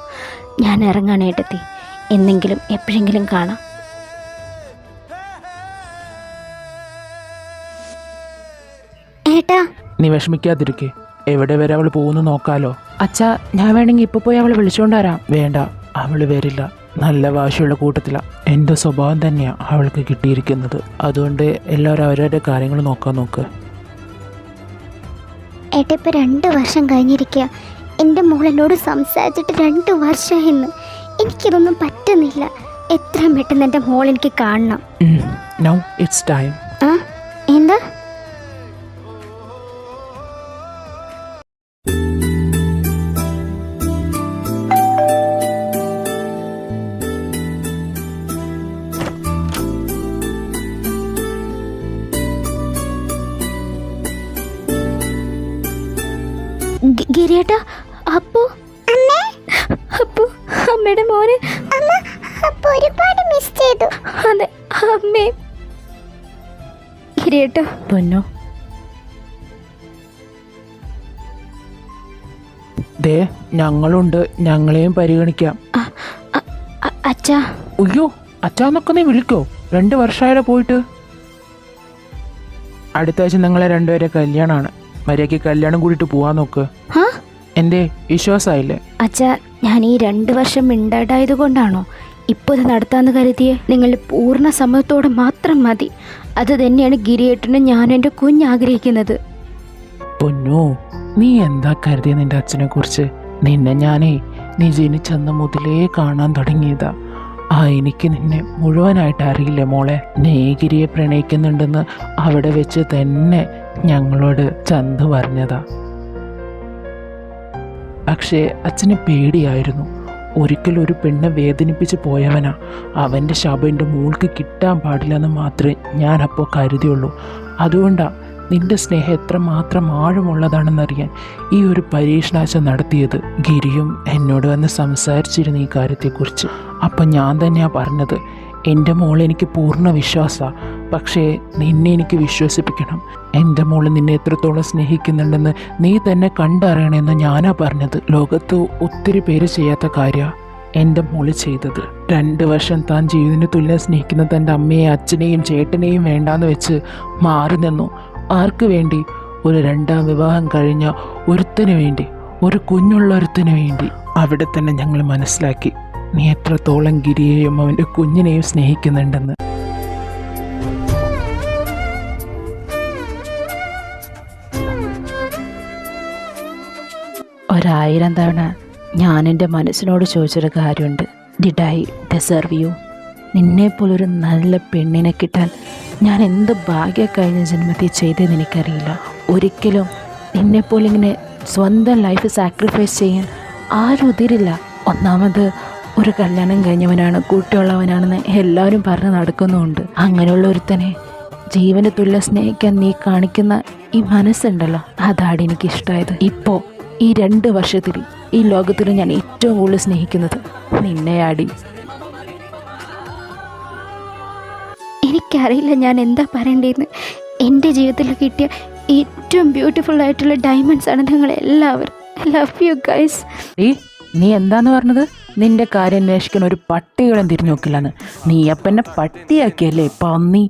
ഞാൻ ഇറങ്ങാനേട്ടെത്തി. എന്നെങ്കിലും എപ്പോഴെങ്കിലും കാണാം. ഏട്ടാ, നീ വിഷമിക്കാതിരിക്കേ, എവിടെ വരെ അവൾ പോകുന്നു നോക്കാലോ. അച്ഛാ, ഞാൻ വേണമെങ്കിൽ ഇപ്പോൾ പോയി അവളെ വിളിച്ചുകൊണ്ട് വരാം. വേണ്ട, അവൾ വരില്ല. നല്ല വാശിയുള്ള കൂട്ടത്തിലാണ്. എൻ്റെ സ്വഭാവം തന്നെയാണ് അവൾക്ക് കിട്ടിയിരിക്കുന്നത്. അതുകൊണ്ട് എല്ലാവരും അവരവരുടെ കാര്യങ്ങൾ നോക്കാൻ നോക്ക്. ഏട്ടാ ഇപ്പൊ 2 വർഷം കഴിഞ്ഞിരിക്കുക. എൻ്റെ മോൾ എന്നോട് സംസാരിച്ചിട്ട് 2 വർഷമായിന്ന്. എനിക്കിതൊന്നും പറ്റുന്നില്ല. എത്രയും പെട്ടെന്ന് എൻ്റെ മോൾ എനിക്ക് കാണണം. Now it's time. ആ എന്താ? ഗിരിയേട്ടാ, അപ്പു. അപ്പു, അമ്മയുടെ മോനെ. അമ്മ അപ്പൊ ഒരുപാട് മിസ് ചെയ്തു. അതെ, അമ്മേ. ഗിരിയേട്ടാ. പൊന്നു, ദേ ഞങ്ങളുണ്ട്, ഞങ്ങളെയും പരിഗണിക്കാം. അച്ഛാ. അയ്യോ, അച്ഛാന്നൊക്കെ നീ വിളിക്കോ? 2 വർഷമായാലോ പോയിട്ട്. അടുത്ത ആഴ്ച നിങ്ങളെ രണ്ടുപേരെ കല്യാണമാണ്. മര്യാദയ്ക്ക് കല്യാണം കൂടിയിട്ട് പോവാൻ നോക്ക്. എന്തേ, വിശ്വാസമായില്ലേ? അച്ഛാ, ഞാൻ ഈ 2 വർഷം മിണ്ടാടായത് കൊണ്ടാണോ ഇപ്പോൾ ഇത് നടത്താമെന്ന് കരുതിയേ? നിങ്ങളുടെ പൂർണ്ണ സമ്മതത്തോടെ മാത്രം മതി. അത് തന്നെയാണ് ഗിരിയേട്ടനും ഞാനും എൻ്റെ കുഞ്ഞാഗ്രഹിക്കുന്നത്. പൊന്നു, നീ എന്താ കരുതിയ നിന്റെ അച്ഛനെ കുറിച്ച്? നിന്നെ ഞാനേ നീ ജനിച്ചെന്ന് മുതലേ കാണാൻ തുടങ്ങിയതാ. എനിക്ക് നിന്നെ മുഴുവനായിട്ട് അറിയില്ല മോളെ. നീഗിരിയെ പ്രണയിക്കുന്നുണ്ടെന്ന് അവിടെ വെച്ച് തന്നെ ഞങ്ങളോട് ചന്തു പറഞ്ഞതാ. പക്ഷേ അച്ഛന് പേടിയായിരുന്നു. ഒരിക്കലും ഒരു പെണ്ണെ വേദനിപ്പിച്ച് പോയവനാ. അവൻ്റെ ശബം എൻ്റെ മോൾക്ക് കിട്ടാൻ പാടില്ലെന്ന് മാത്രമേ ഞാൻ അപ്പോൾ കരുതിയുള്ളൂ. അതുകൊണ്ടാണ് നിന്റെ സ്നേഹം എത്രമാത്രം ആഴമുള്ളതാണെന്നറിയാൻ ഈ ഒരു പരീക്ഷണാശം നടത്തിയത്. ഗിരിയും എന്നോട് വന്ന് സംസാരിച്ചിരുന്നു ഈ കാര്യത്തെക്കുറിച്ച്. അപ്പം ഞാൻ തന്നെയാണ് പറഞ്ഞത്, എൻ്റെ മോളെ എനിക്ക് പൂർണ്ണ വിശ്വാസമാണ്. പക്ഷേ നിന്നെ എനിക്ക് വിശ്വസിപ്പിക്കണം. എൻ്റെ മോള് നിന്നെ എത്രത്തോളം സ്നേഹിക്കുന്നുണ്ടെന്ന് നീ തന്നെ കണ്ടറിയണമെന്ന് ഞാനാ പറഞ്ഞത്. ലോകത്ത് ഒത്തിരി പേര് ചെയ്യാത്ത കാര്യമാണ് എൻ്റെ മോള് ചെയ്തത്. 2 വർഷം താൻ ജീവിതത്തിന് തുല്യം സ്നേഹിക്കുന്ന തൻ്റെ അമ്മയെ അച്ഛനെയും ചേട്ടനെയും വേണ്ടാന്ന് വെച്ച് മാറി നിന്നു. ആർക്ക് വേണ്ടി? ഒരു 2ാം വിവാഹം കഴിഞ്ഞ ഒരുത്തന് വേണ്ടി, ഒരു കുഞ്ഞുള്ള ഒരുത്തന് വേണ്ടി. അവിടെ തന്നെ ഞങ്ങൾ മനസ്സിലാക്കി നീ എത്രത്തോളം ഗിരിയെയും അവൻ്റെ കുഞ്ഞിനെയും സ്നേഹിക്കുന്നുണ്ടെന്ന്. ഒരായിരം തവണ ഞാൻ എൻ്റെ മനസ്സിനോട് ചോദിച്ചൊരു കാര്യമുണ്ട്. Did I deserve you? നിന്നെപ്പോലൊരു നല്ല പെണ്ണിനെ കിട്ടാൻ ഞാൻ എന്ത് ഭാഗ്യം കഴിഞ്ഞ ജന്മത്തിൽ ചെയ്തതെന്ന് എനിക്കറിയില്ല. ഒരിക്കലും നിന്നെപ്പോലെ ഇങ്ങനെ സ്വന്തം ലൈഫ് സാക്രിഫൈസ് ചെയ്യാൻ ആരും ഉതിരില്ല. ഒന്നാമത് ഒരു കല്യാണം കഴിഞ്ഞവനാണ്, കുട്ടിയുള്ളവനാണെന്ന് എല്ലാവരും പറഞ്ഞ് നടക്കുന്നുമുണ്ട്. അങ്ങനെയുള്ള ഒരുത്തനെ ജീവന് തുല്യം സ്നേഹിക്കാൻ നീ കാണിക്കുന്ന ഈ മനസ്സുണ്ടല്ലോ, അതാണ് എനിക്കിഷ്ടമായത്. ഇപ്പോൾ ഈ 2 വർഷത്തിൽ ഈ ലോകത്തിൽ ഞാൻ ഏറ്റവും കൂടുതൽ സ്നേഹിക്കുന്നത് നിന്നെയാടി. എനിക്കറിയില്ല ഞാൻ എന്താ പറയേണ്ടതെന്ന്. എൻ്റെ ജീവിതത്തിൽ കിട്ടിയ ഏറ്റവും ബ്യൂട്ടിഫുൾ ആയിട്ടുള്ള ഡയമണ്ട്സ് ആണ് നിങ്ങൾ എല്ലാവരും. I love you guys. നീ എന്താന്ന് പറഞ്ഞത്? നിന്റെ കാര്യം അന്വേഷിക്കാൻ ഒരു പട്ടികളും തിരിഞ്ഞു നോക്കില്ലെന്ന്. നീ അപ്പന്നെ പട്ടിയാക്കിയല്ലേ പന്നി.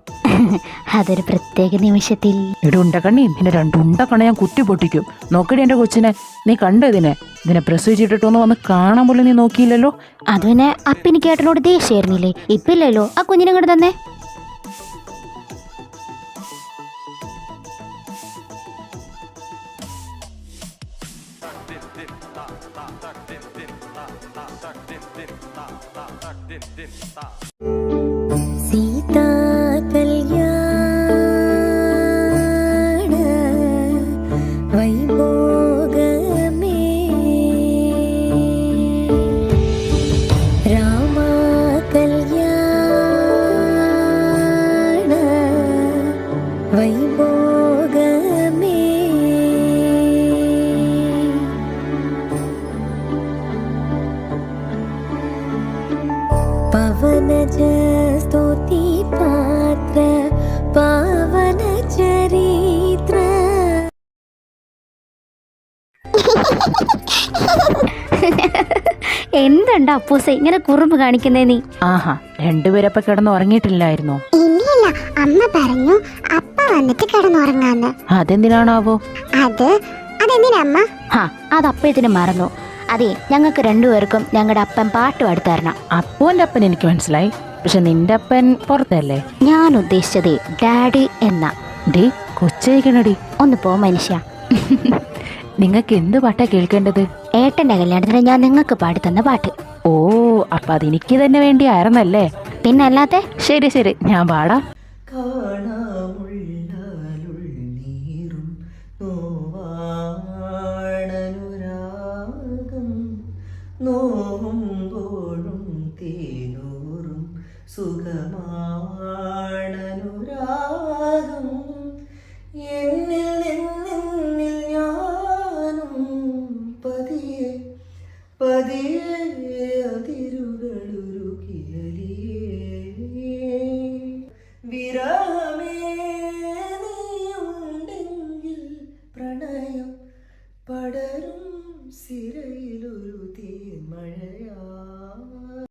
അതൊരു പ്രത്യേക നിമിഷത്തിൽ. ഇവിടെ ഉണ്ടക്കണ്ണി, നിന്നെ 2 ഉണ്ടക്കണ്ണ ഞാൻ കുത്തി പൊട്ടിക്കും. നോക്കടി എൻ്റെ കൊച്ചിനെ, നീ കണ്ടോ ഇതിനെ പ്രസവിച്ചിട്ടിട്ടൊന്ന് വന്ന് കാണാൻ പോലും നീ നോക്കിയില്ലല്ലോ. അത് പിന്നെ അപ്പിനിക്ക് ഏട്ടനോട് ദേഷ്യായിരുന്നില്ലേ? ഇപ്പില്ലല്ലോ. ആ കുഞ്ഞിനെ ഇങ്ങോട്ട് തന്നെ. സീതാ കല്യാണ വൈഭോഗമേ രാമ കല്യാണ വൈഭോഗമേ പവനജ സ്തുതി പാത്ര പാവന ചരിത്ര. എന്തുണ്ട് അപ്പൂസേ ഇങ്ങനെ കുറുമ്പ് കാണിക്കുന്നേ നീ? ആഹാ, രണ്ടുപേരപ്പം കിടന്ന് ഉറങ്ങിയിട്ടില്ലായിരുന്നോ? ഇല്ലില്ല, അമ്മ പറഞ്ഞു അപ്പ വന്നിട്ട് കിടന്നുറങ്ങാന്ന്. അതെന്തിനാണാവോ? അതെന്തിനാ അമ്മ? അത് അപ്പഴത്തിന് മറന്നു. അതെ, ഞങ്ങൾക്ക് രണ്ടുപേർക്കും ഞങ്ങളുടെ അപ്പൻ പാട്ട് പാടിത്തരണം. അപ്പൂൻ്റെ അപ്പൻ എനിക്ക് മനസ്സിലായി, പക്ഷെ നിന്റെ അപ്പൻ പുറത്തല്ലേ? ഞാൻ ഉദ്ദേശിച്ചതേ ഡാഡി എന്ന. ഡേ കൊച്ചേക്കണടി. ഒന്ന് പോ മനുഷ്യ. നിങ്ങൾക്ക് എന്ത് പാട്ടാ കേൾക്കേണ്ടത്? ഏട്ടന്റെ കല്യാണത്തിന് ഞാൻ നിങ്ങൾക്ക് പാടിത്തന്ന പാട്ട്. ഓ, അപ്പൊ അതെനിക്ക് തന്നെ വേണ്ടിയായിരുന്നല്ലേ? പിന്നെ അല്ലാതെ. ശരി ശരി, ഞാൻ പാടാം. കാണാമുള്ളാലുള്ളീറും നോവാണനുരാഗം നോവുമ്പോഴും തേനൂറും സുഖമാണനുരാഗം എന്നിൽ നിന്നിൽ ഞാനും പതിയെ പതിയെ അതിരുകളുരുകിയലിയേ വിരഹമേ നീയുണ്ടെങ്കിൽ പ്രണയം പടരും സിരയിലൊരു തീ